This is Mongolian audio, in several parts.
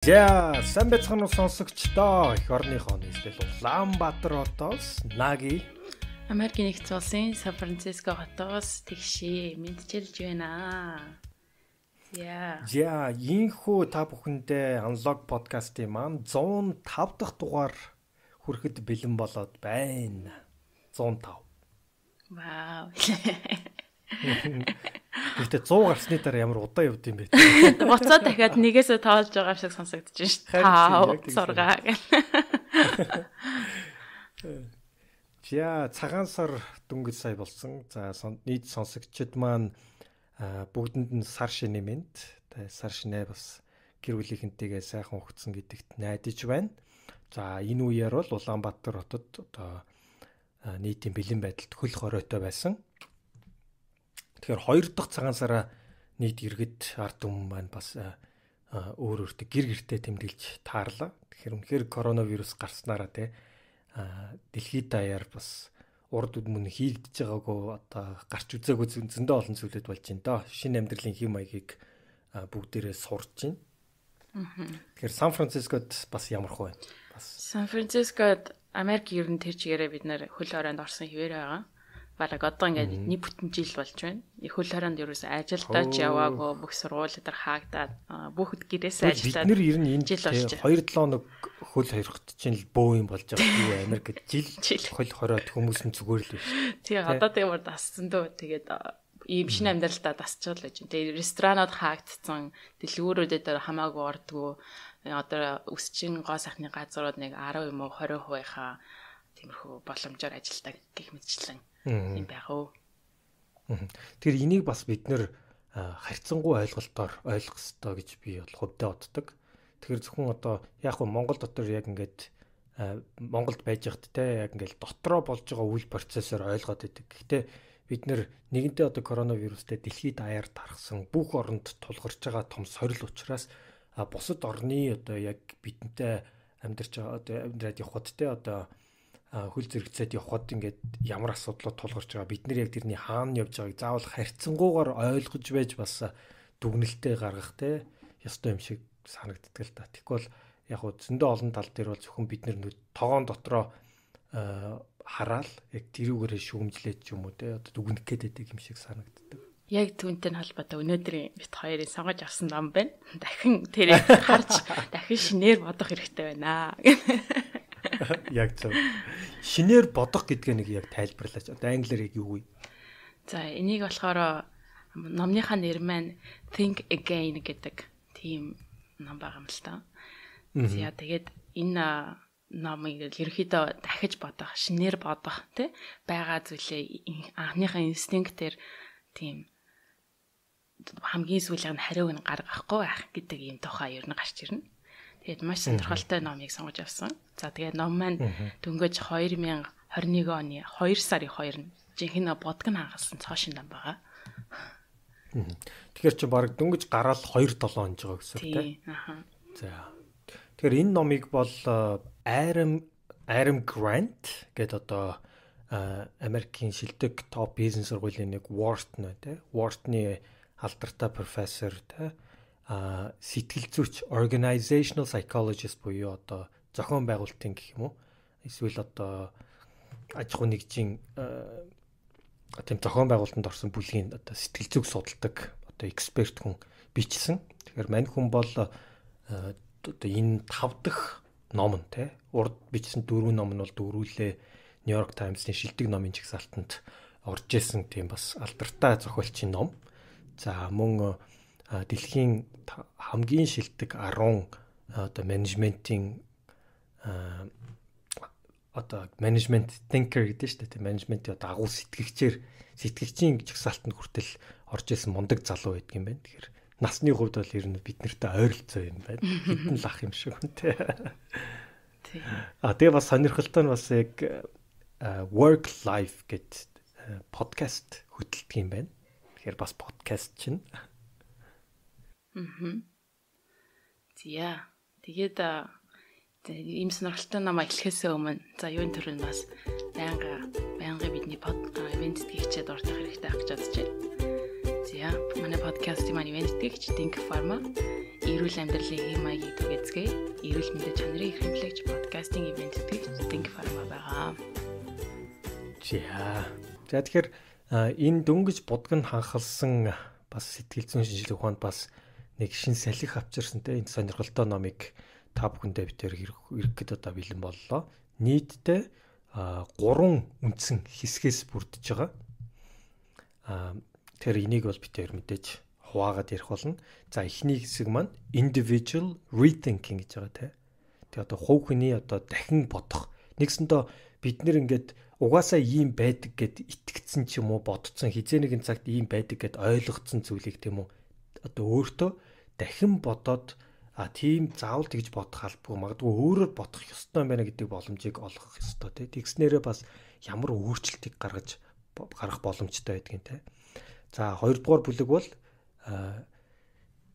За, сайн байцгаана уу сонсогчдоо. Эх орныхоо нийслэл Улаанбаатар хотоос Наги Америкийн нэгдсэн улсын Сан Франциско хотоос тэгшээ мэдчилж байна. За, инхүү та бүхэндээ Unlock podcast-ийн маань 105 дахь дугаар хүрэхэд бэлэн болоод байна. 105. Вау. Гэхдээ 100 гарсны дараа ямар удаан явд юм бэ? Буцаад дахиад нэгээс тоолж байгаа шиг сонсогдож байна шүү дээ. 5 6 гэх. За, цагаан сар дөнгөж сая болсон. За, нийт сонсогчид маань бүгдэнд нь сар шинэ мэнд. Сар шинэ бас гэр бүлийнхэнтэйгээ сайхан ухцсан гэдэгт найдаж байна. За, энэ үеэр бол Улаанбаатар хотод одоо нийтийн бэлэн байдалд хөл хоройтой байсан. Тэгэхээр 2 дахь цагаан сараа нийт иргэд ард түмэн маань бас өөр өөртөө гэр гэртээ тэмдэглэж таарлаа. Тэгэхээр үнэхээр коронавирус гарснараа дэлхийд даяар бас урд өмнө хийгдэж байгаагүй одоо гарч үзээгүй зөндөө олон зүйлүүд болж байна доо. Шинэ амьдралын хэм маягийг бүгдээрээ сурч байна. Тэгэхээр Сан Францискод бас ямар хөө байна? Сан Францискод Америк ер нь тэр чигээрээ бид нэр хөл хороонд орсон хэвээр байгаа. Бараг одоо ингээд нэг бүтэн жил болж байна. Хөл хороонд ерөөс ажилдаа ч яваагүй, бүх сургууль дээр хаагдаад бүхэд гэрээсээ ажиллаад. Бид нэр ер нь энэ 2-7 хоног хөл хорихт чинь л бөө юм болж байгаа юу Америкт жил хөл хороод хүмүүс нь зүгээр л биш. Тэгээ одоо тэгмэр дассан дөө. Тэгээд ийм шинэ амьдралдаа дасчихвал гэж. Тэгээ ресторанууд хаагдсан, дэлгүүрүүдэд хамаагүй ордгоо. Одоо өсчин гоо сайхны газрууд нэг 10 юм уу 20%-ийнхаа тиймэрхүү боломжоор ажилтдаг гэх мэтчлэн юм байгаа. Тэгэхээр энийг бас бид нэр харьцангуй ойлголтоор ойлгох ёстой гэж би бол хувьдаа боддог. Тэгэхээр зөвхөн одоо яг хөө Монгол дотор яг ингээд Монголд байж хат яг ингээд дотроо болж байгаа үйл процессор ойлгоод идэг. Гэхдээ бид нэр нэгэнтээ одоо коронавирустэй дэлхийд даяар тархсан бүх оронд тулгарч байгаа том сорил учраас бусад орны одоо яг бидэнтэй амьдарч байгаа одоо амьдраад явхад одоо хөл зэрэгцээд явхад ингээд ямар асуудлууд тулгарч байгаа бид нар яг тэрний хаана явж байгааг заавал харьцангуйгаар ойлгож байж бас дүгнэлтээ гаргах ёстой юм шиг санагддаг л да. Тэгвэл яг хөө зөндөө олон тал дээр бол зөвхөн бид нар тоогоон дотроо хараал яг тэрүүгээрээ шүүмжлээд ч юм уу одоо дүгнэх гэдэг юм шиг санагддаг. Яг түүнтэй холбоотой өнөөдрийн бит хоёрын сонгож авсан ном байна. Дахин тэрийг харж дахин шинээр бодох хэрэгтэй байна. Яг зөв. Шинээр бодох гэдгээ нэг яг тайлбарлаач. Одоо англиар яг юу вэ? За, энийг болохоор номныхаа нэр маань Think Again гэдэг тийм ном байгаа юм л та. За, тэгээд энэ номыг ерөөхдөө дахиж бодох, шинээр бодох тий байгаа зүйлээ анхныхаа инстинктээр тийм хамгийн сүүлийн хариуг нь гаргахгүй байх гэдэг ийм тухай ер нь гарч ирнэ. Тэгээд маш сонирхолтой номыг сонгож авсан. За тэгээд ном маань дөнгөж 2021 оны 2 сарын 2-нд жинхэнэ бодг нь хагасан цоошин ном байгаа. Тэгэхээр чи баг дөнгөж гараад 2-7 онж байгаа гэсэн үг тийм. За. Тэгэхээр энэ номыг бол Adam Grant гэдэг одоо Америкийн шилдэг топ бизнес сургуулийн нэг Wharton тийм. Wharton-ы алдартай профессор сэтгэл зүйч organizational psychologist буюу одоо зохион байгуулалтын гэх юм уу эсвэл одоо аж ахуй нэгжийн тийм зохион байгуулалтанд орсон бүлгийн одоо сэтгэл зүйг судалдаг одоо эксперт хүн бичсэн. Тэгэхээр мань хүн бол одоо энэ 5 дахь ном нь урд бичсэн 4 ном нь бол дөрвөлээ New York Times-ийн шилдэг номын жагсаалтанд орж исэн тийм бас алдартай зохиолчийн ном. За мөн дэлхийн хамгийн шилдэг 10 одоо менежментийн одоо менежмент thinker гэдэг шүү дээ. Менежментийн одоо агуу сэтгэгчийн жагсаалтанд хүртэл орж исэн мундаг залуу байдаг юм байна. Тэгэхээр насны хувьд бол ер нь бид нартай ойролцоо юм байна. Хитэн лах юм шиг үнтэй. Тэгээ бас сонирхолтой нь бас яг work life гэдэг подкаст хөтэлдэг юм байна. Тэгэхээр бас подкаст чинь. Зя. Тэгээд ийм сонирхолтой ном эхлэхээс өмнө за юун төрөнд бас байнга бидний ивент хийчихэд орох хэрэгтэй гэж бодож байна. За манай подкастын маань ивент итгэгч Think Pharma эрүүл амьдралын хэм маягийг түгээцгээе. Эрүүл мэндийн чанарын эрхэмлэгч подкастын ивент итгэгч Think Pharma байгаа. За тэгэхээр энэ дөнгөж будганд ханхалсан бас сэтгэл зүйн шинжилгээ ухаанд бас нэг шин салхи авчирсан те энэ сонирхолтой номыг та бүхэндээ битээр ирэх гээд одоо бэлэн боллоо. Нийтдээ 3 үндсэн хэсгээс бүрдэж байгаа. Тэгэхээр энийг бол битээр мэдээж хуваагаад ярих болно. За эхний хэсэг маань individual rethinking гэж байгаа те. Тэгээ одоо хувь хүний одоо дахин бодох. Нэгсэндээ бид нэр ингээд угаасаа ийм байдаг гэд итгэцэн ч юм уу бодцсон хизээ нэгэн цагт ийм байдаг гэд ойлгоцсон зүйлийг тийм үү одоо өөртөө дахин бодоод тийм заавал тэгж бодох албагүй магадгүй өөрөөр бодох ёстой байна гэдэг боломжийг олгох ёстой тий. Тэгснээрээ бас ямар өөрчлөлтийг гаргах боломжтой байдгийг тий. За хоёрдугаар бүлэг бол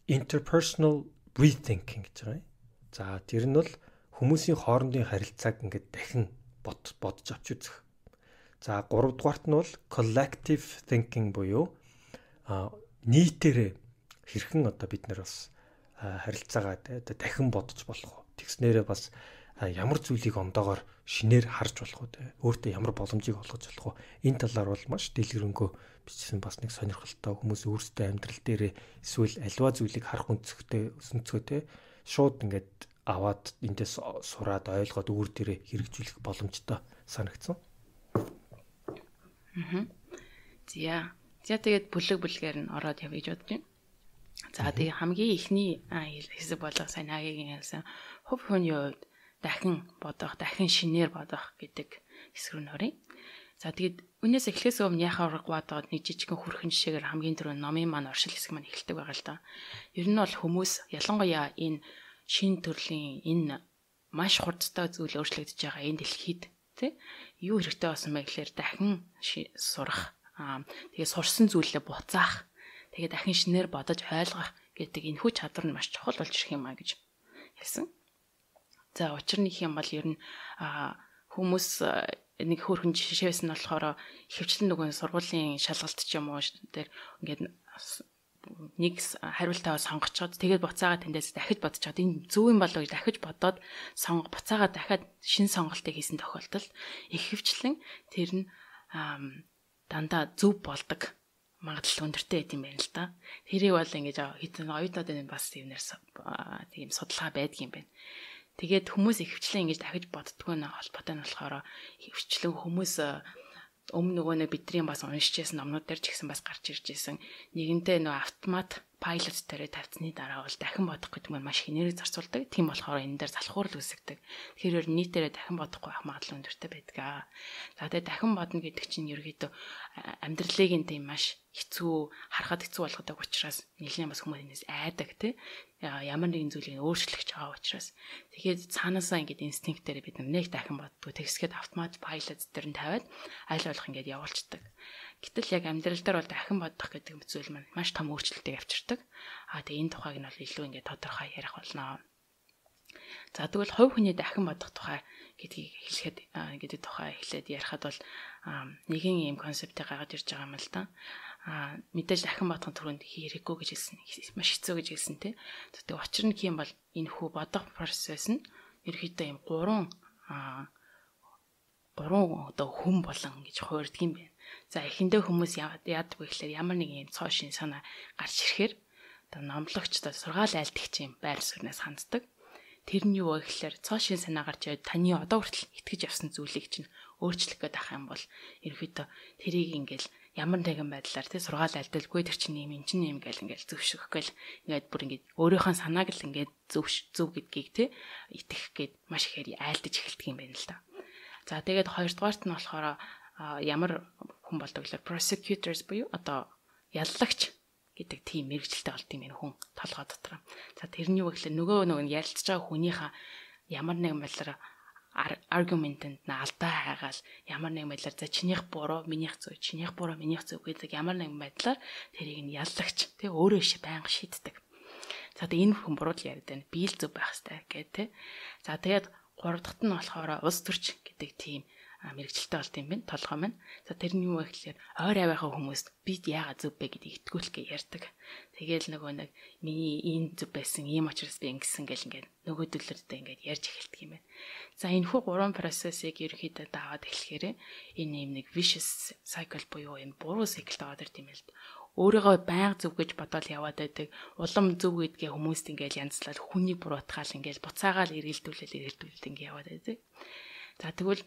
interpersonal rethinking гэж байгаа юм. За тэр нь бол хүмүүсийн хоорондын харилцааг ингээд дахин бодож авч үзэх. За гуравдугаарт нь бол collective thinking буюу нийтээрээ хэрхэн одоо бид нар бас харилцаагаа дахин бодож болох уу. Тэгснээрээ бас ямар зүйлийг ондоогоор шинээр харж болох уу те. Өөртөө ямар боломжийг олгож болох уу. Энэ талаар бол маш дэлгэрэнгүй бичсэн бас нэг сонирхолтой хүмүүс өөрсдөө амьдрал дээр эсвэл альва зүйлийг харах өнцгөө те. Шууд ингээд аваад эндээс сураад ойлгоод өөр дээрээ хэрэгжүүлэх боломжтой санагдсан. За тэгээд бүлэгээр нь ороод явъя гэж бодож байна. За тэгээ хамгийн ихний хэсэг болох сайн хагийн хэлсэн хувь хүний хувьд дахин бодох, дахин шинээр бодох гэдэг хэсэг рүү нөрье. За тэгээд үнээс эхлэхээс өмнө яхаа ургаваад нэг жижигхэн хүрхэн жишээгээр хамгийн түрүү номын маань оршил хэсэг маань эхэлдэг байгаа л да. Ер нь бол хүмүүс ялангуяа энэ шин төрлийн энэ маш хурдтай зүйл өөрчлөгдөж байгаа энэ дэлхийд тий юу хэрэгтэй болсон бэ гэхээр дахин сурах тэгээ сурсан зүйлээ буцаах тэгээ дахин шинээр бодож ойлгох гэдэг энэ хүч чадвар нь маш чухал болж ирэх юм а гэж хэлсэн. За учир нь их юм бол ер нь хүмүүс нэг хөөрхөн жишээс нь болохоор ихэвчлэн нөгөө сургуулийн шалгалт ч юм уу дээр ингээд нэг хариултаа сонгочоод тэгээд буцаагаа тэндээс дахиж бодож чад энэ зөв юм болоо гэж дахиж бодоод буцаагаа дахиад шин сонголтыг хийсэн тохиолдолд ихэвчлэн тэр нь дандаа зөв болдог магадлал өндөртэй байт юм байна л да. Тэрийг бол ингэж хэдэн оюутнууд бас тийм судалгаа байдаг юм байна. Тэгээд хүмүүс ихэвчлэн ингэж дахиж боддгоо нэг холбоотой нь болохоор ихэвчлэн хүмүүс өмнө нөгөө нэг бидний бас уншижсэн номнууд дээр ч гэсэн бас гарч ирж байсан нэгэнтээ нөгөө автомат пайлот дээр тавьцны дараа бол дахин бодох гэдэг нь маш их энерги зарцуулдаг. Тийм болохоор энэ дээр залхуурал үүсгдэг. Тэгэхээр нийтээрээ дахин бодохгүй байх магадлал өндөртэй байдаг. За тэгээд дахин бодно гэдэг чинь ерөөдөө амьдралыг энэ тийм маш хэцүү харахад хэцүү болгодог учраас нэлээд бас хүмүүс энэс айдаг тий. Ямар нэгэн зүйлийг өөрчлөх байгаа учраас тэгээд цаанаасаа ингээд инстинктээр бид нэг дахин боддгоо тэгсгээд автомат пайлот дээр нь тавиад аль болох ингээд явуулцдаг. Гэтэл яг амьдрал дээр бол дахин бодох гэдэг зүйл маань маш том өөрчлөлтийг авчирдаг. Тэгээ энэ тухайг нь бол илүү ингээд тодорхой ярих болно. За тэгвэл хувь хүний дахин бодох тухай гэдэг тухай эхлээд ярихад бол нэгэн ийм концептыг гаргаж ирж байгаа юм л да. Мэдээж дахин бодох түрүүнд хэрэггүй гэж хэлсэн. Маш хэцүү гэж хэлсэн тий. Тэгээ учир нь юм бол энэ хүү бодох процесс нь ерөөхдөө ийм 3 одоо хүм болон гэж хуурдаг юм байна. За эхэндээ хүмүүс яадаг вэ гэхээр ямар нэг юм цоо шин санаа гарч ирэхээр одоо номлогч одоо сургаал айлтгч юм байр суурьнаас ханддаг. Тэр нь юу вэ гэхээр цоо шин санаа гарч ирээд таны одоо хүртэл итгэж явсан зүйлийг чинь өөрчлөх гээд ах юм бол ерөөхдөө тэрийг ингээл ямар нэгэн байдлаар тий сургаал айлталгүй тэр чинь юм эн чинь юм гэл ингээл зөвшөөрөх гээл ингээд бүр ингээд өөрийнхөө санааг л ингээд зөв гэдгийг тий итгэх гээд маш ихээр айлтж эхэлдэг юм байна л да. За тэгээд хоёрдугаарт нь болохоор ямар хүн болдог вэ? Prosecutors буюу одоо яллагч гэдэг тийм мэрэгчлэлтэй болд юм энэ хүн толгой дотор. За тэрний юу гэхэл нөгөө ярилцж байгаа хүнийхээ ямар нэгэн байдлаар аргументэнд нь алдаа хайгаал ямар нэгэн байдлаар за чинийх буруу минийх зөв чинийх буруу минийх зөв гэдэг ямар нэгэн байдлаар тэрийг нь яллагч тий өөрөө иш байнга шийддэг. За тэгээд энэ хүн буруу л яриад байна. Би л зөв байх хэрэгтэй гэх тий. За тэгээд гурав дахьт нь болохоор улс төрч гэдэг тийм мэрэгчлээ болт юм байна. Толгой маань. За тэр нь юу вэ гэхээр ойр авийнхаа хүмүүст бид яагаад зөв бэ гэдгийг итгүүлэхгээ ярьдаг. Тэгээл нөгөө нэг миний ийм зөв байсан, ийм учраас би ингэсэн гэл ингээд нөгөөдөлөрдөө ингээд ярьж эхэлдэг юм байна. За энэ хүү гурван процессыг ерөөхдөө даваад эхлэхээр энэ юм нэг vicious cycle буюу юм буруу cycle даваад ирд юм л да. Өөрийгөө байнга зөв гэж бодоод яваад байдаг. Улам зөв гэдгээ хүмүүст ингээд янзлаад хүнийг буруутгаал ингээд буцаагаал эргэлдүүлэл ингээд яваад байдаг. За тэгвэл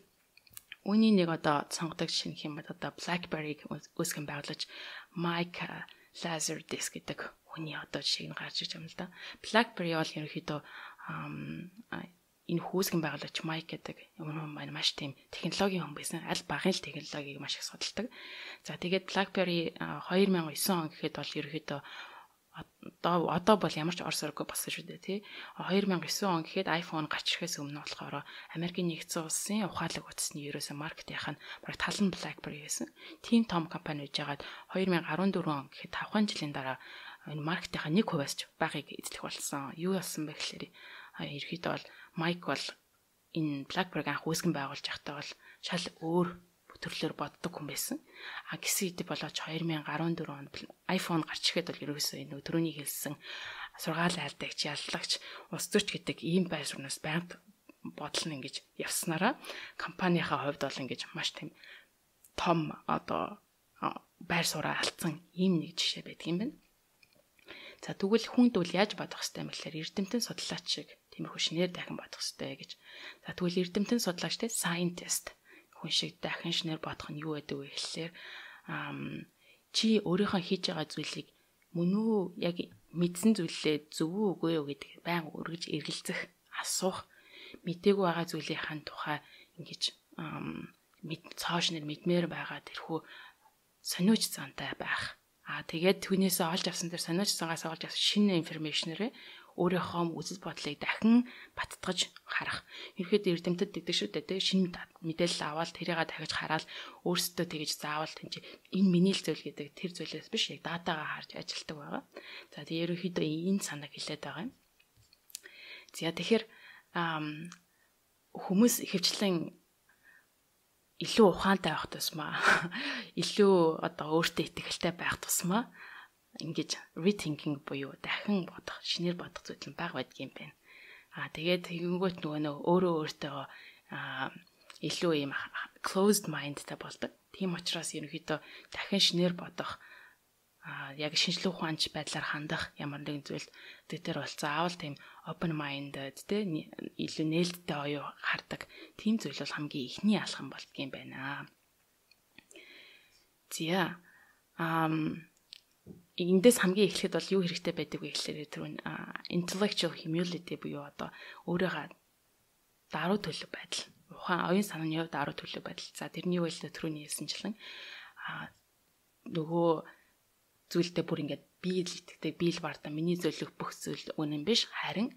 үүний нэг одоо сонгодог жишээ нь юм одоо BlackBerry үүсгэн байгуулж Mike Lazarus гэдэг хүний одоо жишээг нь гарч ирж байгаа юм л да. BlackBerry бол ерөнхийдөө энэ хүүсгэн байгуулагч Mike гэдэг юм маань маш тийм технологийн хүн байсан. Аль багын л технологиг маш их судалдаг. За тэгээд BlackBerry 2009 он гэхэд бол ерөнхийдөө одоо бол ямар ч орс оргүй болсон шүү дээ тий. 2009 он гэхэд iPhone гарч ирэхээс өмнө болохоор Америкийн нэгдсэн улсын ухаалаг утасны ерөөсөө маркетийнх нь бараг талан BlackBerry байсан. Тим том компани үжигаад 2014 он гэхэд 5 жилийн дараа энэ маркетийнхаа 1%-аас ч багыг эзлэх болсон. Юу болсон бэ гэхээр ерөнхийдөө бол Mike бол энэ BlackBerry анх үүсгэн байгуулж байхдаа бол шал өөр төрлөөр боддог хүн байсан. Гэсэн хэдий болооч 2014 онд iPhone гарч ирэхэд бол ерөөсөө энэ түрүүний хэлсэн сургаал айлдагч, яллагч, улс төрч гэдэг ийм байр сууриас байнга бодол нь ингэж явснараа компанийнхаа хувьд бол ингэж маш тийм том одоо байр сууриа алдсан ийм нэг жишээ байдаг юм байна. За тэгвэл хүнд бол яаж бодох хэвтэй юм бэлхээр эрдэмтэн судлаач шиг тиймэрхүү шинээр дахин бодох хэвтэй гэж. За тэгвэл эрдэмтэн судлаачтай scientist хүн шиг дахин шинээр бодох нь юу байдаг вэ гэхлээр чи өөрийнхөө хийж байгаа зүйлийг мөн үү яг мэдсэн зүйлээ зөв үү үгүй юу гэдэг байнга өргөж эргэлзэх, асуух, мдээгүй байгаа зүйлийнхэн тухай ингэж цааш нэр мэдмээр байгаа тэрхүү сониуч зантай байх. Тэгээд түүнээс олж авсан тэр сониуч цангаас олж авсан шинэ информашнэрээ өөрийнхөө үзэл бодлыг дахин баттгаж харах. Ерхэд эрдэмтэд гэдэг шүү дээ. Шинэ мэдээлэл аваад тэрийг дахиж хараад өөрсдөө тэгж заавал тэнцээ энэ миний л зүйл гэдэг тэр зүйлээс биш яг датагаа харж ажилтдаг байгаа. За тэгээ ерөнхийдөө энэ санааг хэлээд байгаа юм. За тэгэхээр хүмүүс хөвчлэн илүү ухаантай байх тусмаа илүү одоо өөртөө итгэлтэй байх тусмаа ингэж rethinking буюу дахин бодох, шинээр бодох зүйл нь бага байдаг юм байна. Тэгээд тэгэнгүүт нөгөө өөрөө өөртөө илүү юм closed mindтай болдог. Тийм учраас ерөнхийдөө дахин шинээр бодох, яг шинжлэх ухаанч байдлаар хандах ямар нэгэн зүйлд тэр бол заавал тийм open minded тэ илүү нээлттэй оюу хардаг. Тийм зүйл бол хамгийн ихний алхам болдго юм байна. Зя эндээс хамгийн эхлэхэд бол юу хэрэгтэй байдаг вэ гэхлээр тэр intellectual humility буюу одоо өөрийгөө даруй төлөв байдал. Ухаан оюун санааны хувьд даруй төлөв байдал. За тэрний үйл төрөний хэлсэнчлэн нөгөө зүйлдээ бүр ингээд би л итгэдэг, би л бардаа миний зөвлөх бүх зүйл үнэн биш, харин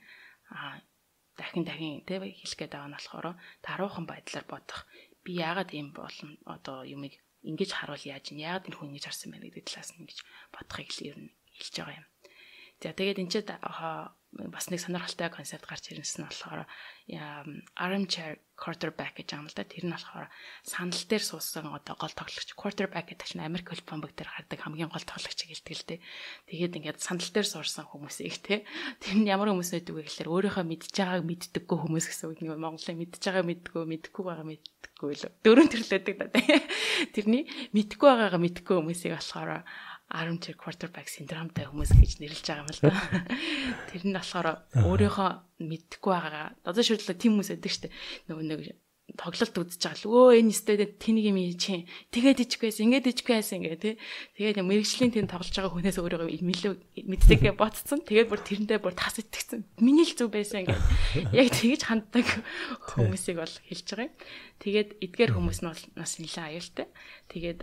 дахин тэ хэлэх гээд байгаа нь болохоор даруухан байдлаар бодох. Би яагаад ийм болон одоо юмыг ингэж харуул яаж нь яагаад энэ хүн ингэж харсан байна гэдэг талаас нь ингэж бодохыг л хэлж байгаа юм. За тэгээд энэ ч бас нэг сонирхолтой концепт гарч ирсэн нь болохоор armchair quarterback гэж байгаа юм л да. Тэр нь болохоор санал дээр суусан одоо гол тоглогч quarterback гэдэг чинь Америк футбол дээр гардаг хамгийн гол тоглогчийг хэлдэг л дээ. Тэгээд ингээд санал дээр суурсан хүмүүсийг те. Тэр нь ямар хүмүүс байдаг вэ гэхээр өөрийнхөө мэдж байгааг мэддэггүй хүмүүс гэсэн үг. Нэг Монголын мэдж байгааг мэдгүй байгаа мэддэггүй л. Дөрөв төрлөөдөг да. Тэрний мэдгүй байгаагаа мэдгүй хүмүүсийг болохоор armchair quarterback syndromeтай хүмүүс гэж нэрлэж байгаа юм л да. Тэр нь болохоор өөрийнхөө мэдхгүй байгаагаа одоо шийдлээ тийм хүмүүс байдаг шүү дээ. Нөгөө нэг тоглолт үзэж байгаа л өө энэ стэйд тэнийг юм чинь тэгээд ичгээс ингэж ичгээс ингээ тий. Тэгээд мэрэгжлийн тэнд тоглож байгаа хүнээс өөрийгөө мэддэггээ ботцсон. Тэгээд бүр тэрэндээ бүр тас итгэсэн. Миний л зөв байсан ингээ. Яг тэгэж ханддаг хүмүүсийг бол хэлж байгаа юм. Тэгээд эдгээр хүмүүс нь бол бас нэлээд аюултай. Тэгээд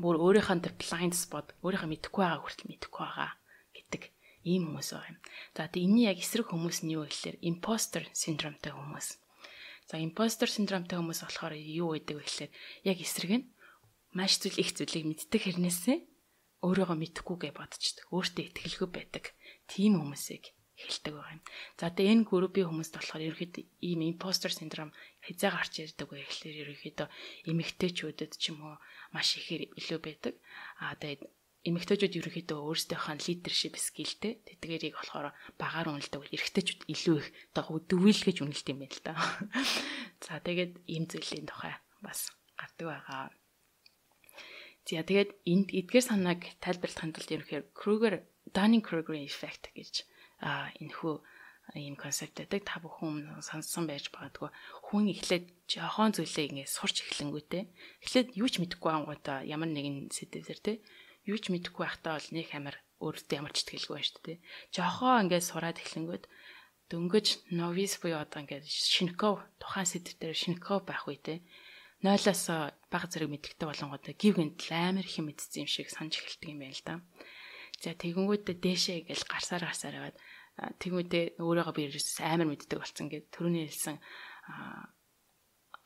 бүр өөрийнхөө тэр blind spot өөрийнхөө мэдэхгүй байгаа хүртэл мэдэхгүй байгаа гэдэг ийм хүмүүс байгаа юм. За тэгээ энэ яг эсрэг хүмүүс нь юу гэхээр imposter syndromeтэй хүмүүс. За imposter syndromeтэй хүмүүс болохоор юу гэдэг вэ гэхээр яг эсрэг нь маш зүйл их зүйлийг мэддэг хэрнээсээ өөрийгөө мэдэхгүйгээ бодчихдог. Өөртөө итгэлгүй байдаг. Тийм хүмүүсийг хэлдэг байгаа юм. За тэгээ энэ группийн хүмүүст болохоор ерөөхдөө ийм imposter syndrome хязгаа гарч ирдэг вэ гэхлээр ерөөхдөө эмэгтэйчүүдэд ч юм уу маш ихээр илүү байдаг. Тэгээд эмэгтэйчүүд ерөөхдөө өөрсдийнхөө leadership skillтэй тэдгээрийг болохоор багаар үнэлдэг. Эрэгтэйчүүд илүү их дөвүүлгэж үнэлдэг юм байна л да. За тэгээд ийм зүйлийн тухай бас гардаг байгаа. За тэгээд энд эдгээр санааг тайлбарлахын тулд ерөөхээр Dunning-Kruger effect гэж энэхүү ийм концепт байдаг. Та бүхэн сонссон байж магадгүй. Хүн эхлээд жоохон зүйлээ ингэ сурч эхлэнгүүтээ эхлээд юу ч мэдэхгүй ангуудаа ямар нэгэн сэдвээр те юу ч мэдэхгүй байхдаа бол нэг амар өөртөө ямар ч ихтгэлгүй байна шүү дээ. Жоохон ингэ сураад эхлэнгүүт дөнгөж novice буюу одоо ингэ шинков тухайн сэдв дээр шинков байх үедээ 0-аас бага зэрэг мэддэг болонгуудаа гів гэнт амар их мэдсэн юм шиг санаж эхэлдэг юм байна л да. За тэгэнгүүтээ дээшээ ингээл гарсаар яваад тэгмүүдээ өөрөөгөө би амар мэддэг болсон гэдэг түрүүний хэлсэн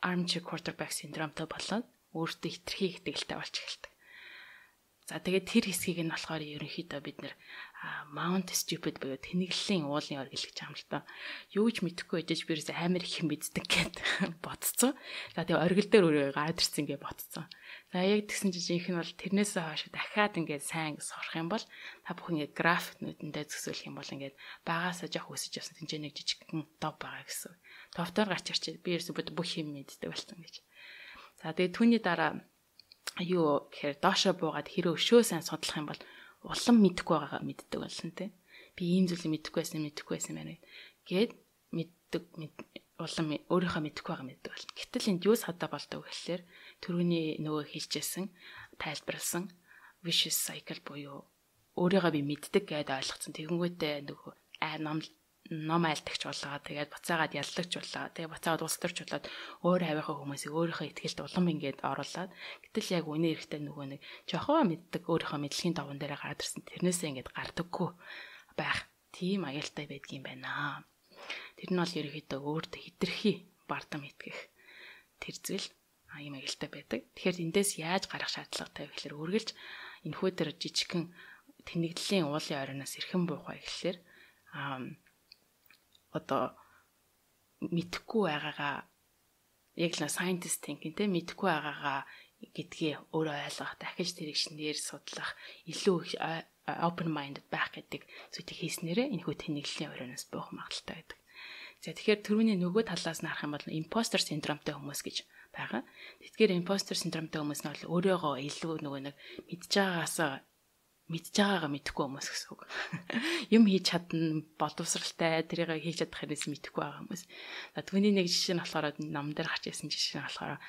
armchair quarterback syndromeтой болоод өөртөө хитрхи итгэлтэй болж эхэлдэг. За тэгээд тэр хэсгийг нь болохоор ерөнхийдөө бид нэр Mount Stupid буюу тэнэглэлийн уулын ор гэлж байгаа юм л та. Юу ч мэдэхгүй байж бирээс амар их юм мэддэг гэд бодцсон. За тэгээд оргил дээр өөрөө гараад ирсэн гэж бодцсон. За яг тэгсэн чинь жинхэнэ бол тэрнээсээ хойш дахиад ингээд сайн сурах юм бол та бүхэн ингээд граф нүдэндээ зөксүүлэх юм бол ингээд багаасаа жоох өсөж явсан тэнцээ нэг жижигхэн дов байгаа гэсэн. Довтоор гарч ирчээ би ерөөсөө бүх юм мэддэг болсон гэж. За тэгээд түүний дараа юу гэхээр доошо буугаад хэрэг өшөө сайн судлах юм бол улам мэдэхгүй байгаагаа мэддэг болсон те. Би ийм зүйлийг мэдэхгүй байсан байна гэд мэддэг улам өөрийнхөө мэдэхгүй байгаа мэддэг болно. Гэтэл энд юу садаа болдог гэхэлэр түрүүний нөгөө хэлжсэн тайлбарлсан vicious cycle буюу өөрийгөө би мэддэг гэдээ ойлгоцсон. Тэгэнгүүтээ нөгөө ном айлтагч болоо тэгээд буцаагаад яллагч болоо тэгээд буцаагаад улс төрч болоод өөр хавийнхаа хүмүүсийг өөрийнхөө ихтгэлд улам ингээд оруулаад гэтэл яг үнэ эрэхтэй нөгөө нэг жохоо мэддэг өөрийнхөө мэдлэгийн даван дээр гараад ирсэн тэрнээсээ ингээд гардаггүй байх тийм аюултай байдаг юм байна. Тэр нь бол ерөөхдөө өөртөө хитрхи бардам итгэх тэр зүйл ийм аюултай байдаг. Тэгэхээр эндээс яаж гарах шаардлагатай вэ гэхээр үргэлж энэхүү төр жижигхэн тэнэгдлийн уулын оройноос эрхэн буухай гэхэлэр одоо мэдхгүй байгаагаа яг л scientist thinking те мэдхгүй байгаагаа гэдгийг өөрөө ойлгох, дахиж тэрийг шинээр судлах, илүү open minded байх гэдэг зүйлийг хийснээрээ энэхүү тэнэглийн оройноос буух магадaltaй байдаг. За тэгэхээр түрүүний нөгөө талаас нь харах юм бол imposter syndromeтэй хүмүүс гэж байгаа. Тэгэхээр imposter syndromeтэй хүмүүс нь бол өөрийгөө илүү нөгөө нэг мэдж байгаагаа мэдэхгүй хүмүүс гэсэн үг. Юм хийж чадна, боловсралтай, тэрийг хийж чадах хэрэгс мэдэхгүй байгаа хүмүүс. За түүний нэг жишээ нь болохоор ном дээр гарч ирсэн жишээ нь болохоор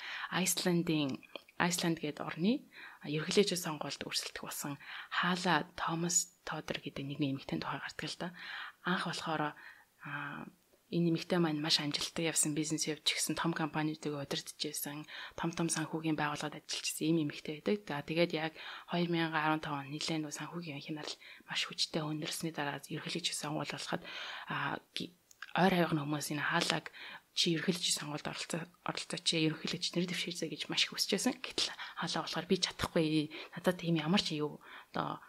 Iceland гэдэг орны ерөнхийлөгчийн сонгуульд өрсөлдөх болсон Хала Томас Тодер гэдэг нэг эмэгтэй тухай гардаг л да. Анх болохоор энэ эмэгтэй маань маш амжилттай явсан бизнес явж гисэн том компаниудыг удирдах байсан, том санхүүгийн байгууллагад ажиллаж гисэн ийм эмэгтэй байдаг. За тэгээд яг 2015 он нэлээд нөө санхүүгийн хянал маш хүчтэй өндөрлсөний дараа ерөнхийлөгчийн сонгуул болоход ойр хавийн хүмүүс энэ хаалаг чи ерөнхийлөгчийн сонгуульд оролцоо чи ерөнхийлөгч нэр дэвшээсэй гэж маш их хүсэж байсан. Гэтэл хаалаа болохоор би чадахгүй. Надад тийм ямар ч юу одоо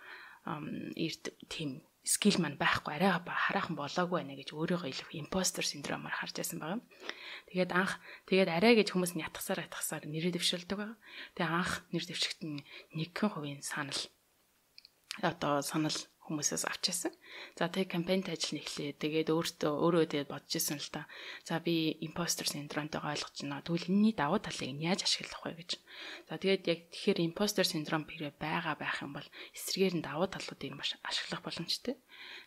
тийм скил маань байхгүй арайга хараахан болоогүй байна гэж өөрийгөө илүү импостер синдромоор харж байсан байгаа. Тэгээд арай гэж хүмүүс нь ятгасаар нэрээ дэвшүүлдэг байгаа. Тэгээд анх нэр дэвшигт нь 1% санал хүмүүсээс авчаасан. За тэгээд кампанит ажил нэхлээ. Тэгээд өөрөө тэгээд бодож ирсэн л та. За би импостер синдромтойгоо ойлгож байна. Тэгвэл энэний давуу талыг нь яаж ашиглах вэ гэж. За тэгээд яг тэгэхээр импостер синдром байгаа байх юм бол эсрэгээр нь давуу талуудыг маш ашиглах боломжтой.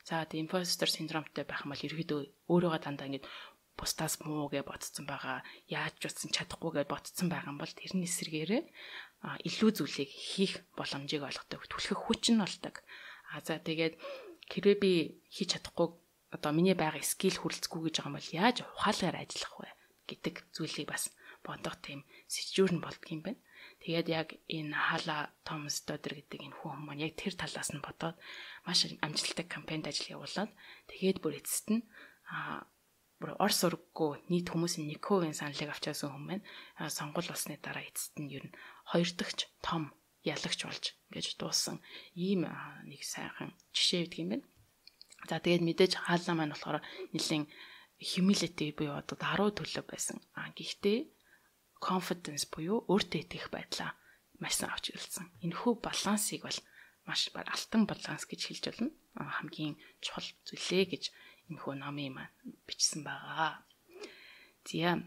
За тэгээд импостер синдромтой байх юм бол ерөөдөө өөрийгөө дандаа ингэж бусдаас муу гэж бодсон байгаа. Яаж ч утсан чадахгүй гэж бодсон байгаа юм бол тэрний эсрэгээрээ илүү зүйлийг хийх боломжийг олгодог. Түлхэх хүч нь болдог. За тэгээд хэрвээ би хийж чадахгүй одоо миний байгаа скил хүрэлцэхгүй гэж байгаа юм бол яаж ухаалгаар ажиллах вэ гэдэг зүйлийг бас бодох тийм сэжүүр нь болдго юм байна. Тэгээд яг энэ Хала Томас Тодер гэдэг энэ хүн маань яг тэр талаас нь бодоод маш амжилттай кампанит ажил явуулаад тэгээд бүр эцэст нь бүр ор сурггүй нийт хүмүүсийн 1% саналыг авчаасан хүн маань сонгуул болсны дараа эцэст нь ер нь 2 дахь том ялагч болж гэж дууссан ийм нэг сайхан жишээ өгдөг юм байна. За тэгээд мэдээж хаалаа маань болохоор нэлийн humility буюу одоо даруй төлөв байсан. Гэхдээ confidence буюу өөртөө итгэх байдлаа маш сайн авч ирсэн. Энэхүү балансыг бол маш алтан баланс гэж хэлж болно. Хамгийн чухал зүйлээ гэж энэхүү номын маань бичсэн байгаа. Зя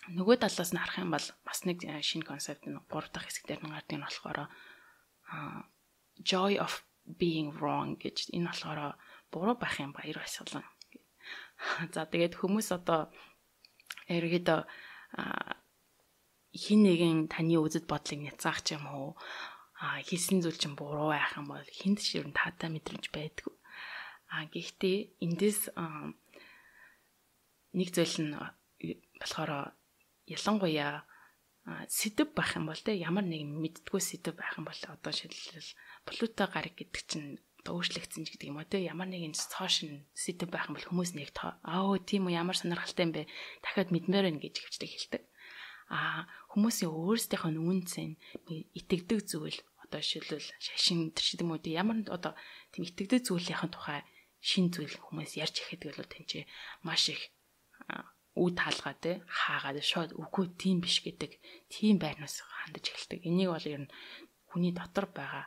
нөгөө талаас нь харах юм бол бас нэг шинэ концепт нь 3 дахь хэсэг дээр гардаг нь болохоор joy of being wrong гэж энэ болохоор буруу байх юм баяр баясгалан. За тэгээд хүмүүс одоо ерөөдөө хин нэгэн таны үзэл бодлыг няцаах ч юм уу хийсэн зүйл чинь буруу байх юм бол хинт ч ер нь таатай мэдрэмж байдгүй. Гэхдээ эндээс нэг зүйл нь болохоор ялангуяа сэдв байх юм бол ямар нэг мэддггүй сэдв байх юм бол одоо шилжил Плуто гараг гэдэг чинь өөрчлөгдсөн ч гэдэг юм уу ямар нэгэн цоошин сэдв байх юм бол хүмүүс нэг тийм үү ямар сонирхолтой юм бэ дахиад мэдмээр байна гэж хөвчлэг хэлдэг. Хүмүүсийн өөрсдийнх нь үнцэн итгэдэг зүйл одоо шилжил шашин тэр юм уу ямар одоо тийм итгэдэг зүйлийнхэн тухай шин зүйл хүмүүс ярьж ихэд бол тэнцээ маш их үе таалгаа хаагаад шууд үгүй тийм биш гэдэг тийм байрнаас хандаж эхэлдэг. Энийг бол ер нь хүний дотор байгаа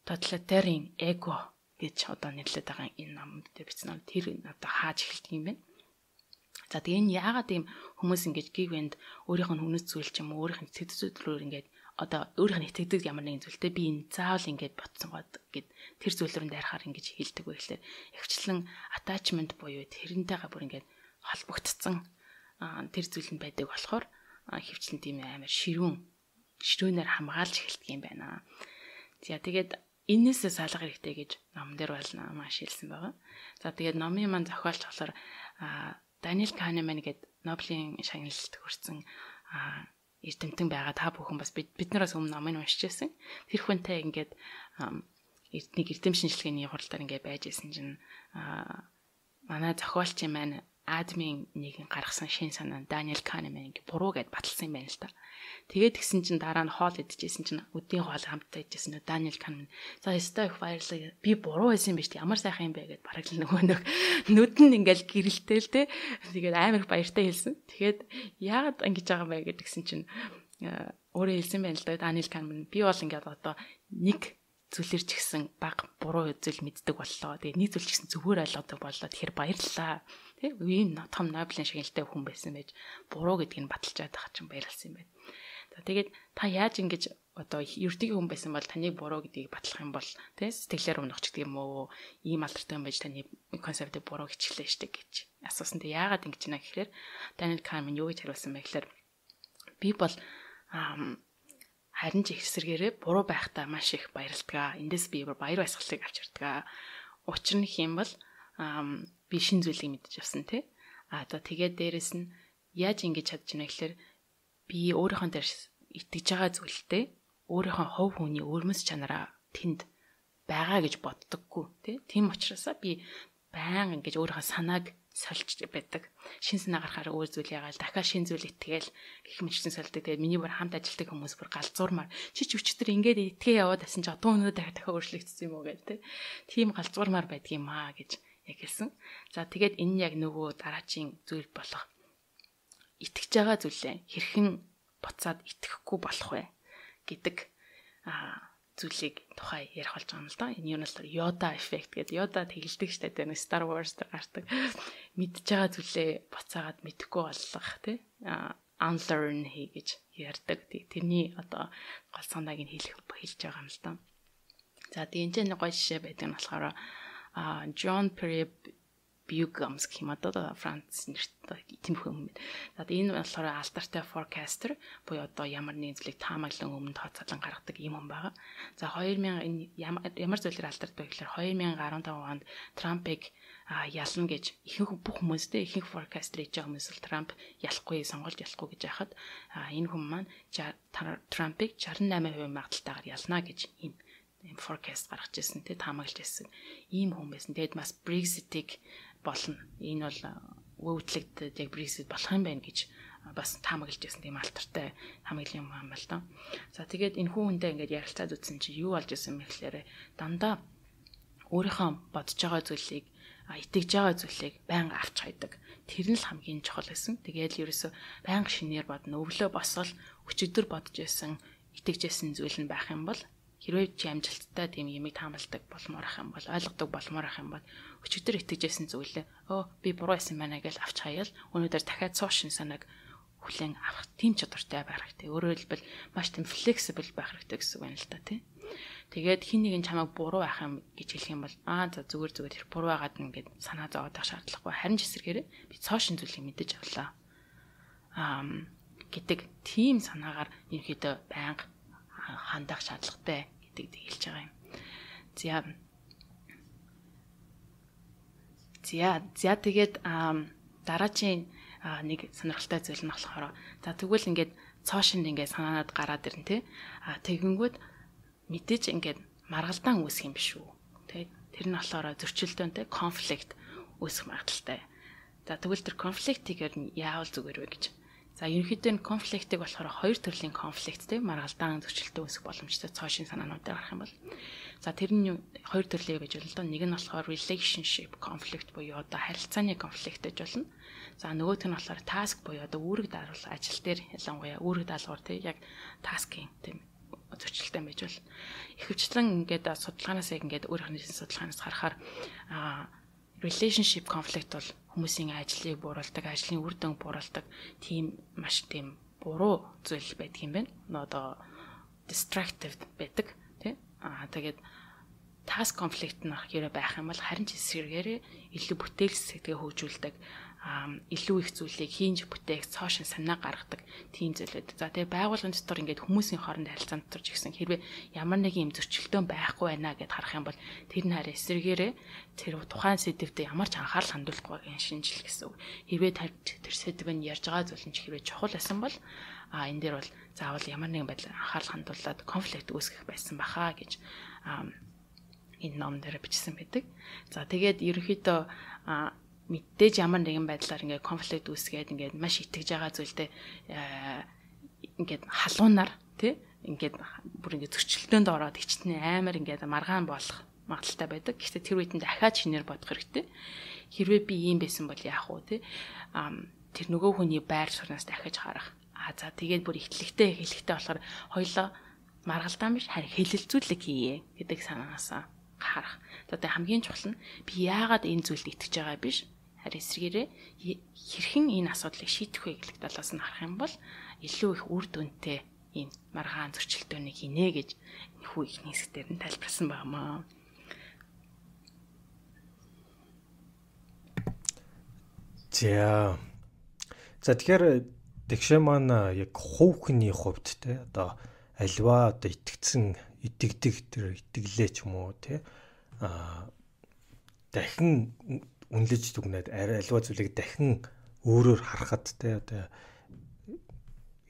тоталитарийн эго гэж одоо нэрлэдэг байгаа энэ номд дээр бичсэн ном тэр одоо хааж эхэлдэг юм байна. За тэгээ энэ яагаад ийм хүмүүс ингэж гигвэнд өөрийнх нь хүнс зүйл ч юм уу өөрийнх нь сэтгэл зүйдлөөр ингэж одоо өөрийнх нь итгэдэг ямар нэгэн зүйлтэй би энэ заавал ингэж ботсон гоод гэд тэр зүйлрэн дайрахаар ингэж хэлдэг байх лээ. Ихвчлэн attachment буюу тэрнтэйгээ бүр ингэж холбогдсон тэр зүйл нь байдаг болохоор хөвчлэн тийм амар ширүүнээр хамгаалж эхэлдэг юм байна. За тэгээд энээсээ салах хэрэгтэй гэж ном дээр бол маш хэлсэн байгаа. За тэгээд номын маань зохиолч болохоор Даниэл Канеман гэдэг Нобелийн шагналт хүрсэн эрдэмтэн байгаа. Та бүхэн бас биднээс өмнө номыг уншиж байсан. Тэр хүнтэй ингээд нэг эрдэм шинжилгээний хуралдаар ингээд байж исэн чинь манай зохиолчийн маань админ нэгэн гаргасан шин санаа Даниэл Канеман ингээ буруу гэд баталсан юм байна л та. Тэгээд гисэн чинь дараа нь хоол идчихсэн чинь өдний хоол хамтдаа идчихсэн нөө Даниэл Канеман. За өстой их баярлалаа. Би буруу байсан юм биш үү? Ямар сайхан юм бэ гэд бараг л нөгөө нүд нь ингээл гэрэлтэй л те. Тэгээд амар их баяртай хэлсэн. Тэгээд яагаад ингэж байгаа юм бэ гэдгсэн чинь өөрөө хэлсэн байна л да Даниэл Канеман. Би бол ингээд одоо нэг зүйлэр ч гэсэн баг буруу зүйл мэддэг боллоо. Тэгээ нэг зүйл ч гэсэн зүгээр ойлгодог боллоо. Тэгэхээр баярлалаа. Тэг ийм том Нобелийн шагналтай хүн байсан байж буруу гэдгийг баталж чадах чинь баярлсан юм байна. За тэгээд та яаж ингэж одоо ердийн хүн байсан бол таныг буруу гэдгийг батлах юм бол тэг сэтгэлээр унах ч гэдэг юм уу ийм алдартай юм байж таны концептыг буруу хичлээ штэ гэж асуусан. Тэг яагаад ингэж байна гэхээр Даниэл Канеман юу гэж хариулсан бэ гэхээр би бол харин ч эсэргээрээ буруу байхдаа маш их баярлдаг. Эндээс би баяр баясгалыг авч ирдэг. Учир нь хэм бол би шин зүйлийг мэдэж авсан тий. За тэгээд дээрэс нь яаж ингэж чадж байна гэхээр би өөрийнхөө дээр итгэж байгаа зүйлтэй өөрийнхөө хувь хүний өрмөс чанараа тэнд байгаа гэж боддоггүй тий. Тийм учраас би баян ингэж өөрийнхөө санааг сольж байдаг. Шин санаа гарахаар өөр зүйл ягаал дахиад шин зүйл итгээл гэх мэтчсэн сольдог. Тэгээд миний бүр хамт ажилладаг хүмүүс бүр галзуурмаар чи ч өчтөр ингээд итгээ яваад байсан чи одоо өнөө дахиад өөрчлөгдсөн юм уу гэдэг тийм галзуурмаар байдгийм аа гэж яг хэлсэн. За тэгээд энэ яг нөгөө дараачийн зүйл болох итгэж байгаа зүйлээ хэрхэн буцаад итгэхгүй болох вэ гэдэг зүйлийг тухай ярих болж байгаа юм л да. Энэ юу нь л Yoda effect гэдэг. Yoda тэгэлдэг штэ тэр Star Wars дээр гардаг. Мэдж байгаа зүйлээ буцаагаад мэдэхгүй болох тий. Unlearn хий гэж ярьдаг. Тэрний одоо гол санааг нь хэлж байгаа юм л да. За тэгээд энэ гоё жишээ байдаг нь болохоор John Perry Bugams гэх юм одоо Франц нэртэй тийм хүн юм. За энэ болохоор алдартай forecaster буюу одоо ямар нэгэн зүйлийг таамаглан өмнө тооцоолон гаргадаг юм байгаа. За 2000 энэ ямар зүйлээр алдартай вэ гэхээр 2015 онд Трампыг ялна гэж ихэнх бүх хүмүүстэй ихэнх forecaster хийж байгаа хүмүүс л Трамп ялахгүй сонгуульд ялахгүй гэж яхад энэ хүн маань Трампыг 68% магадaltaгаар ялна гэж энэ forecast гаргаж ирсэн тий таамаглаж ирсэн ийм хүн байсан. Тэгэд бас Brexit-ийг болно. Энэ бол өвдлөгдөд яг Brexit болох юм байна гэж бас таамаглаж ирсэн тийм алдартай таамаглалын юм байна л да. За тэгээд энэ хүн хүнтэй ингээд ярилцаад үзсэн чинь юу болж ирсэн бэ гэхээр дандаа өөрийнхөө бодож байгаа зүйлийг итгэж байгаа зүйлийг байнга авч хайдаг. Тэр нь л хамгийн чухал гэсэн. Тэгээд ерөөсө байнга шинээр бодно. Өвлөө босгол өчигдөр бодож байсан, итгэж байсан зүйл нь байх юм бол хэрвээ чи амжилттай тийм ямиг таамалдаг болмоор ах юм бол ойлгодог болмоор ах юм бол өчигдөр итгэж байсан зүйлээ би буруу байсан байна гэж авч хаяал өнөөдөр дахиад цоошин санааг хүлээн авах тийм чадвартай байх хэрэгтэй. Өөрөөр хэлбэл маш тийм flexible байх хэрэгтэй гэсэн үг байна л да тий. Тэгээд хин нэг нь чамайг буруу байх юм гэж хэлэх юм бол зүгээр тэр буруу байгаад ингээд санаа зовоодох шаардлагагүй. Харин ч эсрэгээр би цоошин зүйлийг мэдэж авлаа. Гэдэг тийм санаагаар ерөөдөө байнга хандах шаардлагатай гэдэг хэлж байгаа юм. За тэгээд дараагийн нэг сонирхолтой зүйл нь болохоор тэгвэл ингээд цоошинд ингээд санаанад гараад ирнэ тий. Тэгэнгүүт мэдээж ингээд маргалдаан үүсэх юм биш үү. Тий. Тэр нь болохоор зөрчилдөөнтэй конфликт үүсэх магадaltaй. Тэгвэл тэр конфликтийг яавал зүгээр вэ гэж. За ерөнхийдөө конфликтыг болохоор хоёр төрлийн конфликт тий маргалдаан зөрчилдөөн үүсэх боломжтой цоошин санаануудаар гарах юм бол. За тэр нь хоёр төрлөө гэж болно. Нэг нь болохоор relationship conflict буюу одоо харилцааны конфликт гэж болно. За нөгөөх нь болохоор task буюу одоо үүрэг даалгавар ажил дээр ялангуяа үүрэг даалгавар тий яг task-ийн тийм зөрчилтэй байж бол ихэвчлэн ингээд судалгаанаас ингээд өөрийнхөө судалгаанаас харахаар relationship conflict бол хүмүүсийн ажлыг бууруулдаг, ажлын үр дүнг бууруулдаг тийм маш тийм буруу зүйл байдаг юм байна. Одоо destructive байдаг тий. Тэгээд task conflict нь хэрэг байх юм бол харин ч эсрэгээр илүү бүтээл сэтгэгээ хөгжүүлдэг илүү их зүйлийг хийж бүтээх цоошин санаа гаргадаг тийм зүйлүүд. За тэгээ байгууллагын дотор ингээд хүмүүсийн хоорондын харилцаан дотор ч гэсэн хэрвээ ямар нэгэн юм зөрчилдөөн байхгүй байна гэд харах юм бол тэр нь харин эсрэгээрээ тэр тухайн сэдвүүдэд ямар ч анхаарал хандуулахгүй гэн шинжил гэсэн үг. Хэрвээ тэр сэдв нь ярьж байгаа зүйл нь хэрвээ чухал байсан бол энэ дээр бол заавал ямар нэгэн байдлаар анхаарал хандуулад конфликт үүсгэх байсан баха гэж энэ ном дээр бичсэн байдаг. За тэгээд ерөнхийдөө мэдээж ямар нэгэн байдлаар ингээд конфликт үүсгээд ингээд маш итгэж байгаа зүйлдээ ингээд халуунаар тий ингээд бүр ингээд зөрчилдөөнд ороод хичнээн амар ингээд маргаан болох магадaltaй байдаг. Гэхдээ тэр үед нь дахиад шинээр бодох хэрэгтэй. Хэрвээ би ийм байсан бол яах вэ тий тэр нөгөө хүний байр сууриас дахиж харах. За тэгээд бүр ихтэлхтэй болохоор хоёлоо маргалдаан биш харин хэлэлцүүлэг хийе гэдэг санаасаа харах. За тэгээд хамгийн чухал нь би яагаад энэ зүйлд итгэж байгаа биш харин эсрэгээрээ хэрхэн энэ асуудлыг шийдэх вэ гэдэг талаас нь харах юм бол илүү их үр дүнтэй ийм маргаан зөрчилдөөнийг хийнэ гэж нөхөө их хэсгээр нь тайлбарсан байнамаа. За тэгэхээр тэгшээ маань яг хувийнхний хувьд те одоо альва одоо итгэдэг тэр итгэлээ ч юм уу те дахин үнэлж дүгнээд альва зүйлийг дахин өөрөөр харахад те одоо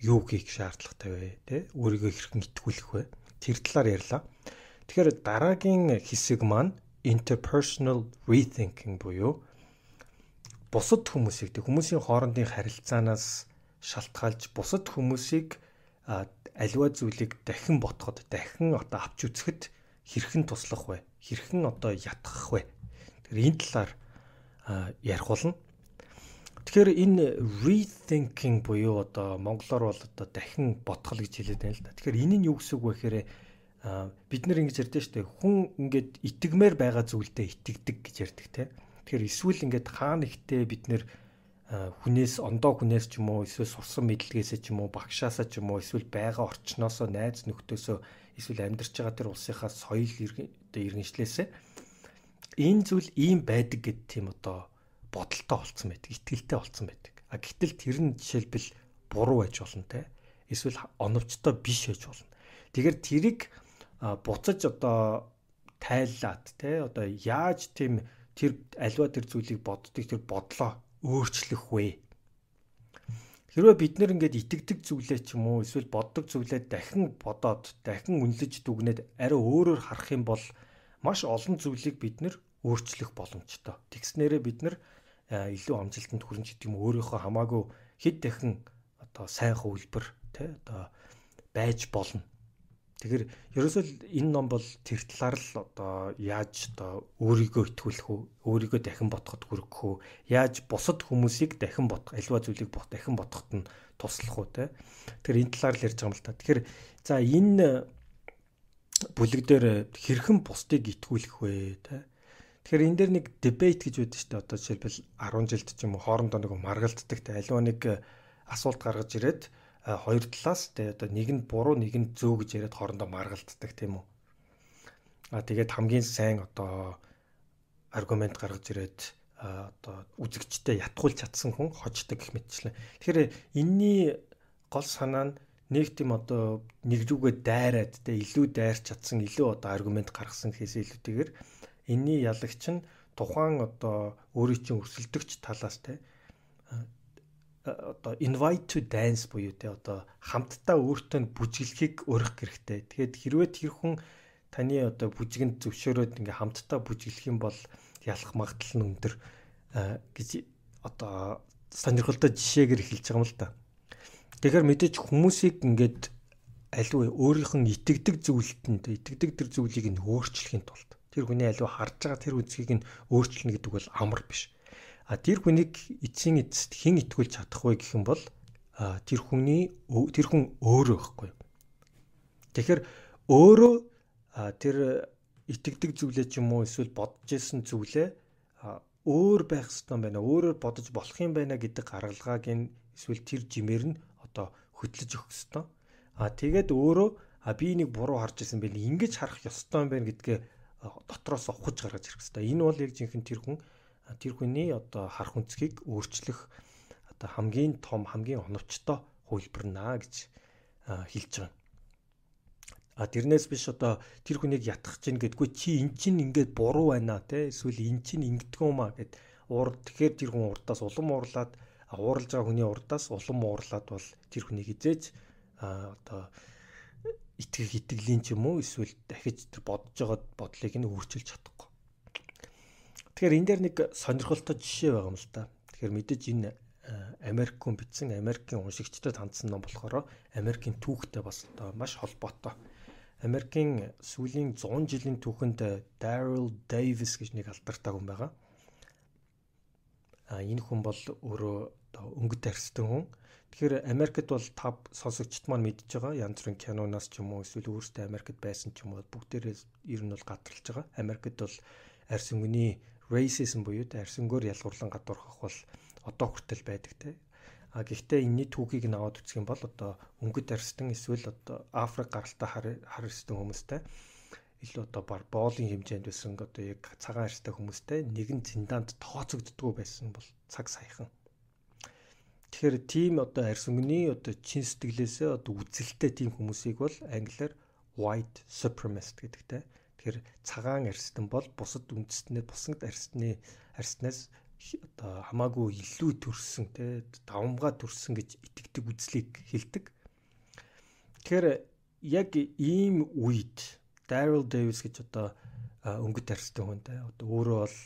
юу хийх шаардлагатай вэ те өөрийгөө хэрхэн итгүүлэх вэ тэр талаар ярьлаа. Тэгэхээр дараагийн хэсэг маань interpersonal rethinking буюу бусад хүмүүсийн хоорондын харилцаанаас шалтгаалж бусад хүмүүсийг аливаа зүйлийг дахин ботход дахин одоо авч үзэхэд хэрхэн туслах вэ? Хэрхэн одоо ятгах вэ? Тэгэхээр энэ талаар ярих болно. Тэгэхээр энэ rethinking буюу одоо монголоор бол одоо дахин ботгол гэж хэлээд байна л да. Тэгэхээр энэ нь юу гэсэн үг вэ гэхээр бид нэр ингэж ярьдээ шүү дээ. Хүн ингээд итгэмээр байгаа зүйлдээ итгэдэг гэж ярьдаг те. Тэгэхээр эсвэл ингээд хаана ихтэй бид нэр хүнээс ондоо хүнээс ч юм уу эсвэл сурсан мэдлэгээсээ ч юм уу багшаасаа ч юм уу эсвэл байгаа орчноосоо найз нөхдөсөө эсвэл амьдарч байгаа тэр улсынхаа соёл иргэншлээсээ энэ зүйл ийм байдаг гэд тийм одоо бодолтой болцсон байдаг, итгэлтэй болцсон байдаг. Гэтэл тэр нь жишээлбэл буруу байж болно те. Эсвэл оновчтой биш байж болно. Тэгэхээр тэрийг буцаж одоо тайлаад те одоо яаж тийм тэр аливаа тэр зүйлийг боддог тэр бодлоо өөрчлөх вэ? Хэрвээ бид нэр ингээд итгэдэг зүйлээ ч юм уу эсвэл боддог зүйлээ дахин бодоод дахин үнэлж дүгнээд арай өөрөөр харах юм бол маш олон зүйлийг бид нэр өөрчлөх боломжтой. Тэгснээрээ бид нэр илүү амжилтанд хүрэн ч гэдэг юм өөрийнхөө хамаагүй хэд дахин одоо сайн хувилбар тий одоо байж болно. Тэгэхээр ерөөсөө энэ ном бол тэр талаар л одоо яаж одоо өөрийгөө итгүүлэх үү, өөрийгөө дахин бодоход хүргэх үү, яаж бусад хүмүүсийг дахин бодох, альва зүйлийг дахин бодоход нь туслах уу те. Тэгэхээр энэ талаар л ярьж байгаа юм л та. Тэгэхээр за энэ бүлэг дээр хэрхэн бусдыг итгүүлэх вэ те. Тэгэхээр энэ дээр нэг дебейт гэж байдаг шүү дээ. Одоо жишээлбэл 10 жилд ч юм уу хоорондоо нэг маргалддаг те. Альва нэг асуулт гаргаж ирээд хоёр талаас те одоо нэг нь буруу нэг нь зөв гэж яриад хоорондоо маргалддаг тийм үү. Тэгээд хамгийн сайн одоо аргумент гаргаж ирээд одоо үзэгчтэй ятгуулж чадсан хүн хождог гэх мэтчлэн. Тэгэхээр энэний гол санаа нь нэг тийм одоо нэг рүүгээ дайраад те илүү дайрч чадсан, илүү одоо аргумент гаргасан гэхээс илүүтэйгээр энэний ялагч нь тухайн одоо өөрийн чинь өрсөлдөгч талаас те одоо invite to dance буюу те одоо хамтдаа өөртөө бүжиглэхийг урих хэрэгтэй. Тэгэхээр хэрвээ тэр хүн таны одоо бүжигэнд зөвшөөрөөд ингээ хамтдаа бүжиглэх юм бол ялах магадлал нь өндөр гэж одоо сонирхолтой жишээгээр хэлж байгаа юм л да. Тэгэхээр мэдээж хүмүүсийг ингээд аливаа өөрийнх нь итгэдэг зүйлтэнд итгэдэг тэр зүйлийг нь өөрчлөхийн тулд тэр хүний аливаа харж байгаа тэр үзгийг нь өөрчлөнө гэдэг бол амар биш. Тэр хүнийг эцсийн эцэст хэн итгүүлж чадах вэ гэх юм бол тэр хүн өөрөө байхгүй. Тэгэхээр өөрөө тэр итгэдэг зүйлээ ч юм уу эсвэл бодож исэн зүйлээ өөр байх ёстой байна. Өөрөөр бодож болох юм байна гэдэг гаргалгааг нь эсвэл тэр жимээр нь одоо хөтлөж өгөх ёстой. Тэгээд өөрөө би энийг буруу харж исэн байна. Ингэж харах ёстой юм байна гэдгээ дотроос ухаж гаргаж ирэх ёстой. Энэ бол яг жинхэнэ тэр хүний одоо харах өнцгийг өөрчлөх одоо хамгийн том, хамгийн оновчтой хувилбар наа гэж хэлж байгаа. Тэрнээс биш одоо тэр хүнийг ятгах чинь гэдгүй чи эн чинь ингээд буруу байна те эсвэл эн чинь ингэдэггүй юм а гэд тэгэхээр тэр хүн урдаас улам уурлаад ууралж байгаа хүний урдаас улам уурлаад бол тэр хүнийг хизээж одоо итгэлийн ч юм уу эсвэл дахиж тэр бодож байгаа бодлыг нь өөрчилж чадахгүй. Тэгэхээр энэ дээр нэг сонирхолтой жишээ байгаа юм л та. Тэгэхээр мэдээж энэ Америк хүн бичсэн Америкийн уншигчдад хандсан ном болохоор Америкийн түүхтэй бас одоо маш холбоотой. Америкийн сүүлийн 100 жилийн түүхэнд Daryl Davis гэж нэг алдартай хүн байгаа. Энэ хүн бол өөрөө одоо өнгөт арьстай хүн. Тэгэхээр Америкт бол та сонсогчд маань мэдж байгаа янз бүрийн киноноос ч юм уу эсвэл өөрсдөө Америкт байсан ч юм уу бүгдээрээ ер нь бол гадралж байгаа. Америкт бол арьс өнгөний racism буюу арьс өнгөөр ялгуурлан гадуурхах бол одоо хүртэл байдаг те. Гэхдээ энэний түүхийг нь аваад үзэх юм бол одоо өнгөт арьстан эсвэл одоо Африк гаралтай хар арьстан хүмүүстэй илүү одоо боолын хэмжээнд байсан одоо яг цагаан арьстай хүмүүстэй нэгэн зиндаанд тооцогддгоо байсан бол цаг саяхан. Тэгэхээр тийм одоо арьс өнгөний одоо чин сэтгэлээсээ одоо үзэлтэй тийм хүмүүсийг бол англиар white supremacist гэдэг те. Тэгэхээр цагаан арьстан бол бусад арьснаас одоо хамаагүй илүү төрсөн те давмгаа төрсөн гэж итгэдэг үзлийг хэлдэг. Тэгэхээр яг ийм үед Daryl Davis гэж одоо өнгөт арьстай хүн те одоо өөрөө бол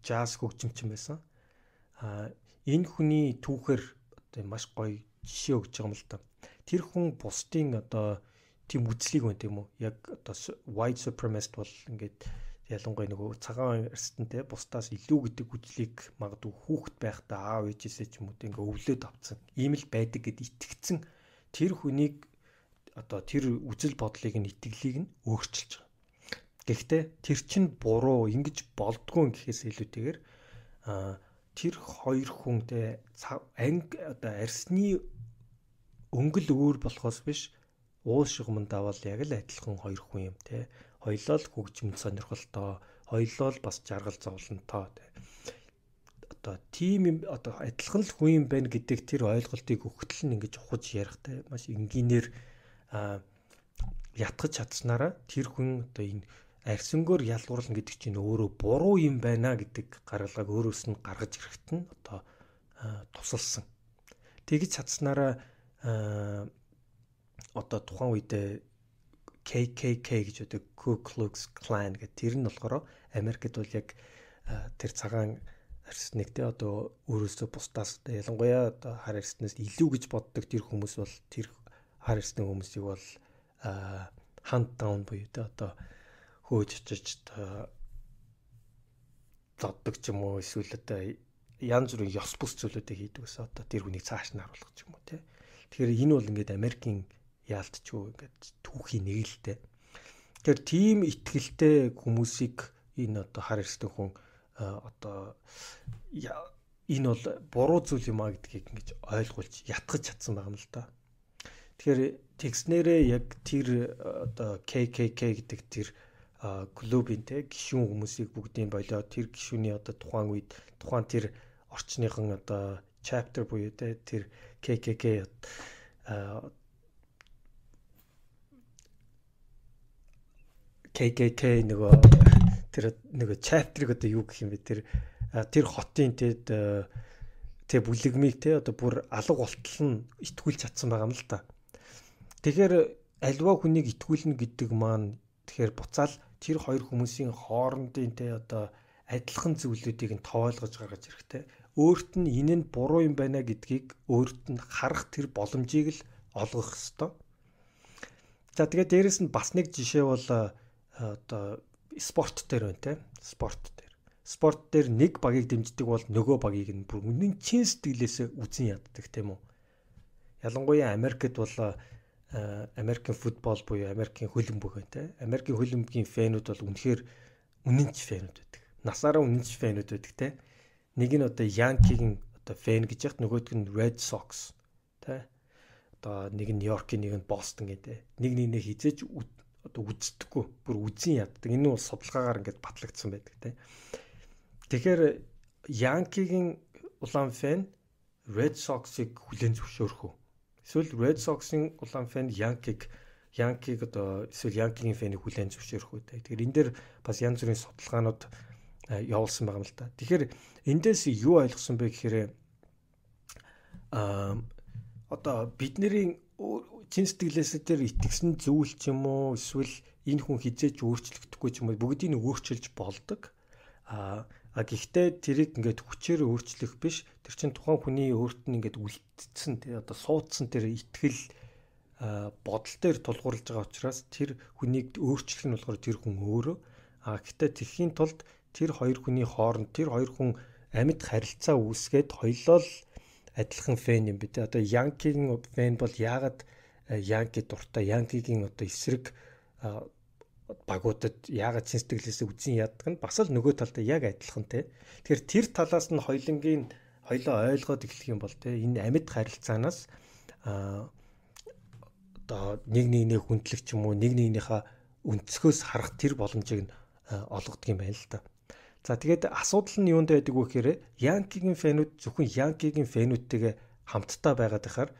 jazz хөгжимчин байсан. Энэ хүний түүхээр одоо маш гоё жишээ өгч байгаа юм л да. Тэр хүн бусдын одоо тийм үзлийг байна тийм үү? Яг одоо white supremacist бол ингээд ялангуяа нөгөө цагаан арьстантай бусдаас илүү гэдэг үзлийг магадгүй хүүхэд байхдаа аав ээжээсээ ч юм уу ингээд өвлөөд авцсан. Ийм л байдаг гэд итгэцэн тэр хүнийг одоо тэр үзэл бодлыг нь итгэлийг нь өөрчилж байгаа. Гэхдээ тэр чинь буруу ингэж болдгоо гэхээс илүүтэйгээр тэр хоёр хүнтэй одоо арьсны өнгөл өөр болохоос биш уул шугамд давал яг л адилхан хоёр хүн юм те. Хоёлоо л хөгжмөд сонирхолтой, хоёлоо л бас жаргал зовлонтой те. Одоо тийм юм одоо адилхан л хүн юм байна гэдэг тэр ойлголтыг өгтөл нь ингэж ухаж ярихтай маш энгийнээр ятгах чадсанараа тэр хүн одоо энэ арьсангоор ялгуурлна гэдэг чинь өөрөө буруу юм байна гэдэг гаргалгааг өөрөөс нь гаргаж ирэхэд нь одоо тусалсан. Тэгж чадсанараа одоо тухайн үедээ KKK гэж одоо Ku Klux Klan гэдэг тэр нь болохоор Америкт бол яг тэр цагаан арьсныг те одоо өөрөөсөө бусдаас ялангуяа одоо хар арьснаас илүү гэж боддог тэр хүмүүс бол тэр хар арьсны хүмүүсийг бол hand down буюу тэ одоо хөөж очиж зоддог ч юм уу эсвэл одоо янз бүрийн ёс бус зүйлүүдийг хийдэг гэсэн одоо тэр хүнийг цааш нь харуулах ч юм уу те. Тэгэхээр энэ бол ингээд Америкийн яалтчгүй ингээд түүхийн нэг л те. Тэгэхээр тийм ихтгэлтэй хүмүүсийг энэ одоо хар эрсдэн хүн одоо энэ бол буруу зүйл юм а гэдгийг ингэж ойлгуулж ятгах чадсан байгаа юм л да. Тэгэхээр текстнэрээ яг тэр одоо KKK гэдэг тэр клубын те гишүүн хүмүүсийг бүгдийг болоод тэр гишүүний одоо тухайн үед тухайн тэр орчныхан одоо chapter буюу те тэр KKK нөгөө тэр нөгөө chapter-ыг одоо юу гэх юм бэ тэр хотын тэр бүлэгмийг те одоо бүр алга болтол нь итгүүлж чадсан байгаа юм л да. Тэгэхээр альва хүнийг итгүүлнэ гэдэг маань тэгэхээр буцаал тэр хоёр хүмүүсийн хоорондын те одоо адилхан зүйлүүдийг нь тоолгож гаргаж ирэхтэй. Өөрт нь энэ нь буруу юм байна гэдгийг өөрт нь харах тэр боломжийг л олгох ёстой. За тэгээд дээрэс нь бас нэг жишээ бол одоо спорт дээр байна те. Спорт дээр нэг багийг дэмждэг бол нөгөө багийг нь бүр үнэн чин сэтгэлээсээ үзэн яддаг тийм үү. Ялангуяа Америкт бол Америкийн футбол буюу Америкийн хөлбөмбөг байна те. Америкийн хөлбөмбөгийн фэнүүд бол үнэхээр үнэнч фэнүүд байдаг. Насаараа үнэнч фэнүүд байдаг те. Нэг нь одоо Янкигийн одоо фэн гэж яхад нөгөөдг нь Red Sox те. Одоо нэг нь Нью-Йоркийн нэг нь Бостон гэдэг. Нэг хизээч одоо үздэггүй бүр үзэн яддаг. Энэ нь бол судалгаагаар ингээд батлагдсан байдаг те. Тэгэхээр Янкигийн улаан фэн Red Sox-ыг хүлээн зөвшөөрөх үү? Эсвэл Red Sox-ын улаан фэн Янкиг одоо эсвэл Янкигийн фэнийг хүлээн зөвшөөрөх үү? Тэгэхээр энэ дээр бас янз бүрийн судалгаанууд явуулсан байгаа юм л та. Тэгэхээр эндээс юу ойлгосон бэ гэхээр одоо бидний чин сэтгэлээс дээр итгэсэн зүйл ч юм уу эсвэл энэ хүн хизээч өөрчлөгдөхгүй ч юм уу бүгдийг нь өөрчилж болдог. Гэхдээ тэрийг ингээд хүчээр өөрчлөх биш. Тэр чинь тухайн хүний өөрт нь ингээд үлдсэн тий одоо суудсан тэр итгэл бодол дээр тулгуурлаж байгаа учраас тэр хүнийг өөрчлөх нь болохоор тэр хүн өөрөө. Гэхдээ тэрхийн тулд тэр хоёр хүний хооронд тэр хоёр хүн амьд харилцаа үүсгээд хоёлоо л адилхан фэн юм бэ тий. Одоо Янкигийн фэн бол яагаад Янки дуртай Янкигийн одоо эсрэг багуудад яагаад чин сэтгэлээсээ үзэн яддаг нь бас л нөгөө талдаа яг адилхан те. Тэгэхээр тэр талаас нь хоёлоо ойлгоод эхлэх юм бол те энэ амьд харилцаанаас одоо нэг хүндлэх ч юм уу нэгнийхээ өнцгөөс харах тэр боломжийг нь олгодог юм байна л да. За тэгээд асуудал нь юунд байдаг вэ гэхээр Янкигийн фэнүүд зөвхөн Янкигийн фэнүүдтэйгээ хамтдаа байгаад байхаар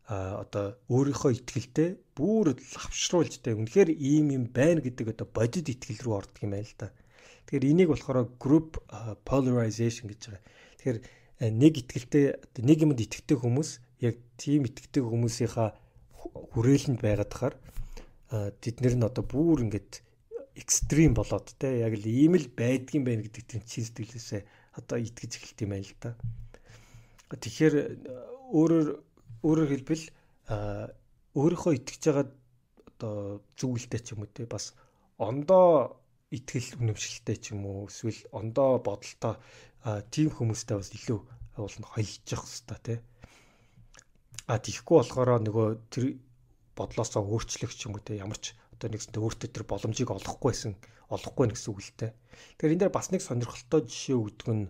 одоо өөрийнхөө итгэлтэй бүр лавшруулж тэ үнэхээр ийм юм байна гэдэг одоо бодит итгэл рүү ордог юм байна л да. Тэгэхээр энийг болохоор group polarization гэж байгаа. Тэгэхээр нэг итгэлтэй нэг юмд итгэдэг хүмүүс яг тийм итгэдэг хүмүүсийнхаа хүрээлэнд байгаад тахаар тэднэр нь одоо бүр ингээд экстрим болоод тэ яг л ийм л байдгийм байна гэдэг тийм чин сэтгэлээсээ одоо итгэж эхэлт юм байна л да. Тэгэхээр өөрөөр хэлбэл өөрийнхөө итгэж байгаа одоо зүйлтэй ч юм уу те бас ондоо итгэл үнэмшилтэй ч юм уу эсвэл ондоо бодолтой тийм хүмүүстэй бас илүү уулна холилж явах хэрэгтэй те. Тийхгүй болохоор нөгөө тэр бодлоосоо өөрчлөх ч юм уу те ямар ч одоо нэгсэнтэй өөртөө тэр боломжийг олохгүй гэсэн үг л те. Тэгэхээр энэ дээр бас нэг сонирхолтой жишээ өгдөг нь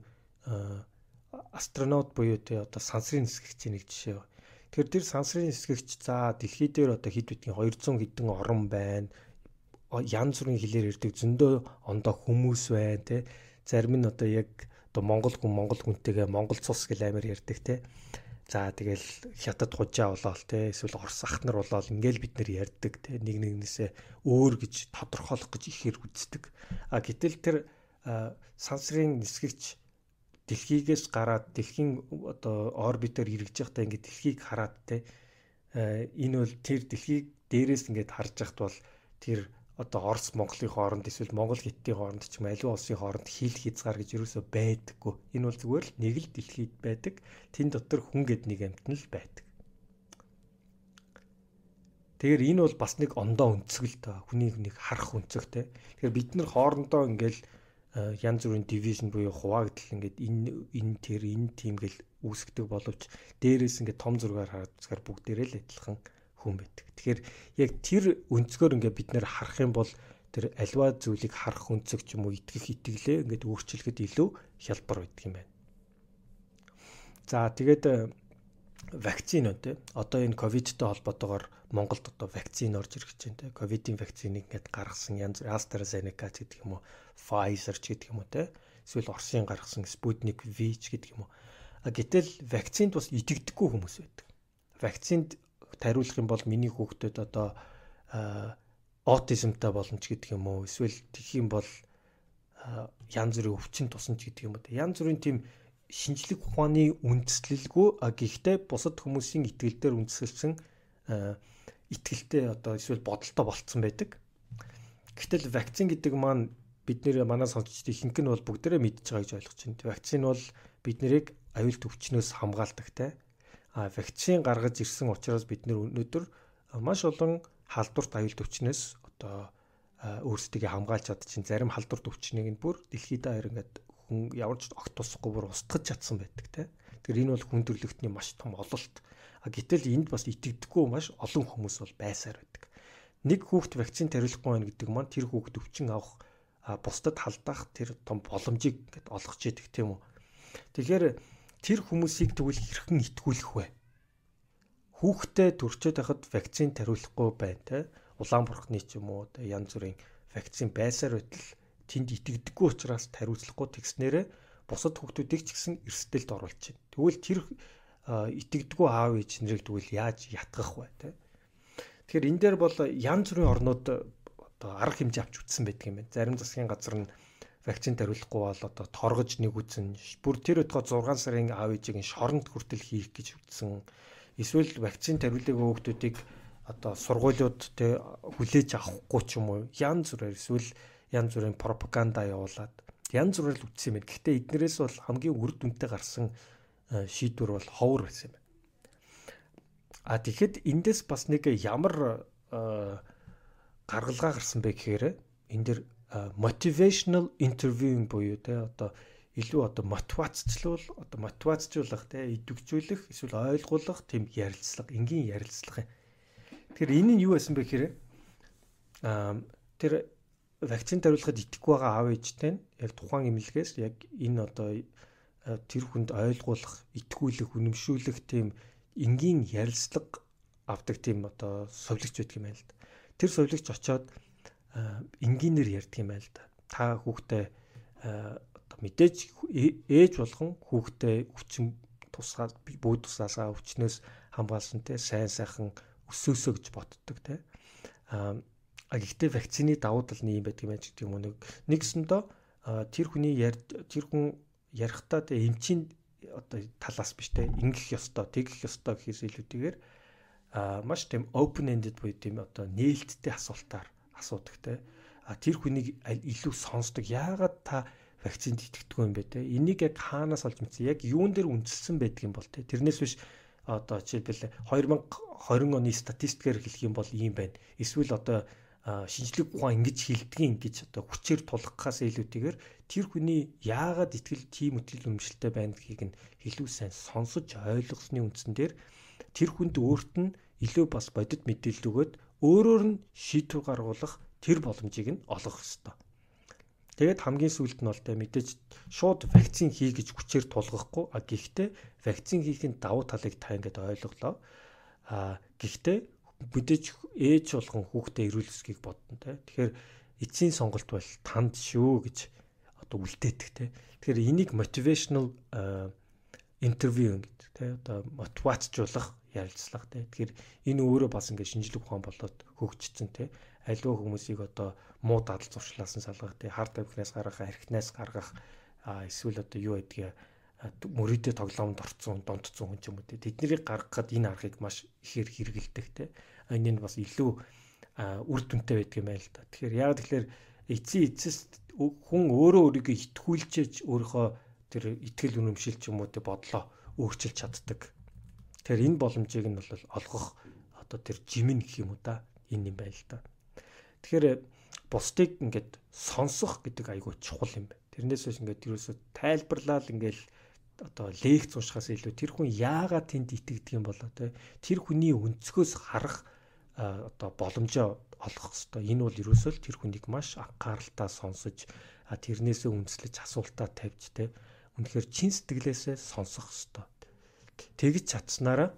астронавт буюу те одоо сансрын нисгэгчийн нэг жишээ. Тэгэхээр тэр сансрын нисгэгч за дэлхий дээр одоо хэд хэдэн 200 хэдэн орон байна. Янз бүрийн хэлээр ирдэг зөндөө ондоо хүмүүс байна те. Зарим нь одоо яг одоо монгол хүнтэйгээ монгол цус гэл амир ярьдаг те. За тэгэл хятад хужаа болоод те эсвэл орос ахнар болоод ингээл бид нэр ярьдаг те нэг нэгнээсээ өөр гэж тодорхойлох гэж ихээр үздэг. Гэтэл тэр сансрын нисгэгч дэлхийгээс гараад дэлхийн одоо орбитер эргэж явахдаа ингээд дэлхийг хараад те энэ бол тэр дэлхийг дээрээс ингээд харж яхад бол тэр одоо Орос Монголын хооронд эсвэл Монгол Хятадын хооронд ч юм аливаа улсын хооронд хил хязгаар гэж юусоо байдаггүй. Энэ бол зүгээр л нэг л дэлхийд байдаг. Тэн дотор хүн гэд нэг амьтан л байдаг. Тэгэхээр энэ бол бас нэг ондоо өнцөг л доо. Хүнийг харах өнцөгтэй. Тэгэхээр бид нар хоорондоо ингээл янз бүрийн дивизион буюу хуваагдал ингээд энэ тим гэл үүсгдэг боловч дээрээс ингээд том зургаар хараад үзэхээр бүгдээрээ л адилхан хүн байдаг. Тэгэхээр яг тэр өнцгөр ингээд бид нэр харах юм бол тэр альва зүйлийг харах өнцөг ч юм уу итгэх итгэлээ ингээд өөрчлөхөд илүү хялбар байдаг юм байна. За тэгээд вакцин үү? Одоо энэ ковидтэй холбоотойгоор Монголд одоо вакцин орж ирэх гэж байна те. Ковидын вакциныг ингээд гаргасан янз AstraZeneca гэдэг юм уу, Pfizer ч гэдэг юм уу те. Эсвэл Оросын гаргасан Sputnik V ч гэдэг юм уу. Гэтэл вакцинд бас итгэдэггүй хүмүүс байдаг. Вакцинд тариулах юм бол миний хүүхдэд одоо аутизмтай боломж гэдэг юм уу, эсвэл тэгэх юм бол янз бүрийн өвчин тусна ч гэдэг юм уу. Янз бүрийн тийм шинжлэх ухааны үндэслэлгүй гэхдээ бусад хүмүүсийн итгэл дээр үндэслэлсэн итгэлтэй одоо эсвэл бодолтой болцсон байдаг. Гэтэл вакцин гэдэг маань бидний манай сонсогчдын ихэнх нь бол бүгдээрээ мэдж байгаа гэж ойлгож байна. Вакцин бол бид нарыг аюул төвчнөөс хамгаалдаг те. Вакцин гаргаж ирсэн учраас бид нэр өнөөдөр маш олон халдварт аюул төвчнөөс одоо өөрсдөө хамгаалж чадчихин. Зарим халдварт өвчнийг нь бүр дэлхийд даяар ингээд хүн явж огт тусахгүй бүр устгаж чадсан байдаг те. Тэгэхээр энэ бол хүн төрлөختний маш том ололт. Гэтэл энд бас итгэдэггүй маш олон хүмүүс бол байсаар байдаг. Нэг хүүхэд вакцин тариулахгүй байна гэдэг маань тэр хүүхэд өвчин авах бусдад халдах тэр том боломжийг ингээд олгож яадаг тийм үү. Тэгэхээр тэр хүмүүсийг тэгвэл хэрхэн итгүүлэх вэ? Хүүхдээ төрчөөд байхад вакцин тариулахгүй байна те. Улаанбурхны ч юм уу янз бүрийн вакцин байсаар байтал тэнд итгэдэггүй учраас тариуцлахгүй тэгснээрээ бусад хүүхдүүдийг ч гэсэн эрсдэлд оруулж байна. Тэгвэл тэр итгэдэггүй аав ээж нарыг тэгвэл яаж ятгах вэ те. Тэгэхээр энэ дээр бол янз бүрийн орнууд одоо арга хэмжээ авч үзсэн байдаг юм байна. Зарим засгийн газар нь вакцин тариулахгүй бол одоо торгож нэг үзэн бүр тэр өдгөө 6 сарын аав ээжийг шоронд хүртэл хийх гэж үзсэн. Эсвэл вакцин тариулаагүй хүүхдүүдийг одоо сургуулиуд те хүлээж авахгүй ч юм уу янз бүрээр эсвэл янз бүрийн пропаганда явуулаад янз бүрээр л үтсэн юм байна. Гэхдээ эднэрээс бол хамгийн үр дүнтэй гарсан шийдвэр бол ховор байсан юм байна. Тэгэхэд эндээс бас нэг ямар гаргалгаа гарсан бэ гэхээр энэ дэр motivational interviewing буюу те одоо илүү одоо мотивацчлуулах те идэвхжүүлэх эсвэл ойлгуулах тийм ярилцлага, энгийн ярилцлага юм. Тэгэхээр энэ нь юу байсан бэ гэхээр тэр вакцин тариулахад итгэхгүй байгаа аав ээжтэй нь яг тухайн эмнэлгээс яг энэ одоо тэр хүнд ойлгуулах, итгүүлэх, үнэмшүүлэх тийм энгийн ярилцлага авдаг тийм одоо совлогч байдаг юм байна л да. Тэр совлогч очоод энгийнээр ярьдаг юм байна л да. Та хүүхдээ одоо мэдээж ээж болгон хүүхдээ өвчин тусгаад бүү тусаасаа өвчнөөс хамгаалсан те сайн сайхан өсөөсөө гэж боддог те. Гэхдээ вакцины давуу тал нь юм байдаг юм гэж гэдэг юм уу нэгсэндөө тэр хүн ярихдаа те эмчийн одоо талаас биш те ингэх ёстой тэгэх ёстой гэхээс илүүтэйгээр маш тийм open ended буюу тийм одоо нээлттэй асуултаар асуудаг те. Тэр хүнийг илүү сонсдог. Яагаад та вакцинд итгэдэггүй юм бэ те? Энийг яг хаанаас олж мэдсэн? Яг юун дээр үндэслсэн байдаг юм бол те? Тэрнээс биш одоо жишээлбэл 2020 оны статистикээр хэлэх юм бол ийм байна. Эсвэл одоо шинжлэх ухаан ингэж хилдэгин гэж одоо хүчээр тулгахаас илүүтэйгээр тэр хүний яагаад итгэл тийм үтгэл үнэмшилтэй байна гэдгийг нь илүү сайн сонсож ойлгосны үндсэн дээр тэр хүнд өөрт нь илүү бас бодит мэдээлэл өгөөд өөрөөр нь шийдвэр гаргуулах тэр боломжийг нь олгох ёстой. Тэгээд хамгийн сүүлд нь бол тэ мэдээж шууд вакцин хий гэж хүчээр тулгахгүй гэхдээ вакцин хийхин давуу талыг та ингээд ойлголоо. Гэхдээ мэдээж ээж болгон хүүхдээ эрүүл өсгийг бодно тэ. Тэгэхээр эцсийн сонголт бол танд шүү гэж одоо үлдээдэг тэ. Тэгэхээр энийг motivational interview гэдэг тэ одоо мотивацжуулах ярилцлага тэ. Тэгэхээр энэ өөрөө бас ингээд шинжлэх ухаан болоод хөгжсөн тэ. Аливаа хүмүүсийг одоо муу дадал зуршлаасан салгах тэ хард амхнаас гаргах, архинаас гаргах эсвэл одоо юу гэдгийг мөрөдөө тоглоомд орцсон, донтцсон хүн ч юм уу тэ. Тэднийг гаргахад энэ аргыг маш ихээр хэрэгэлдэг тэ. Энэ нь бас илүү үр дүнтэй байдаг юм байна л да. Тэгэхээр яг тэгэхээр эцэст хүн өөрөө өөрийгөө итгүүлжээж өөрийнхөө тэр итгэл үнэмшил ч юм уу тэ бодлоо өөрчилж чаддаг. Тэгэхээр энэ боломжийг нь бол олгох одоо тэр жимэн гэх юм уу да энэ юм байна л да. Тэгэхээр бусдыг ингээд сонсох гэдэг айгүй чухал юм байна. Тэрнээс биш ингээд ерөөсөө тайлбарлал ингээд одоо лекц уншихаас илүү тэр хүн яагаад тэнд итгэдэг юм болоо те тэр хүний өнцгөөс харах одоо боломжоо олох хэвээр. Энэ бол ерөөсөө л тэр хүнийг маш анхааралтай сонсож тэрнээсээ үндэслэж асуултаа тавьж те үнэхээр чин сэтгэлээсээ сонсох хэвээр. Тэгж чадсанараа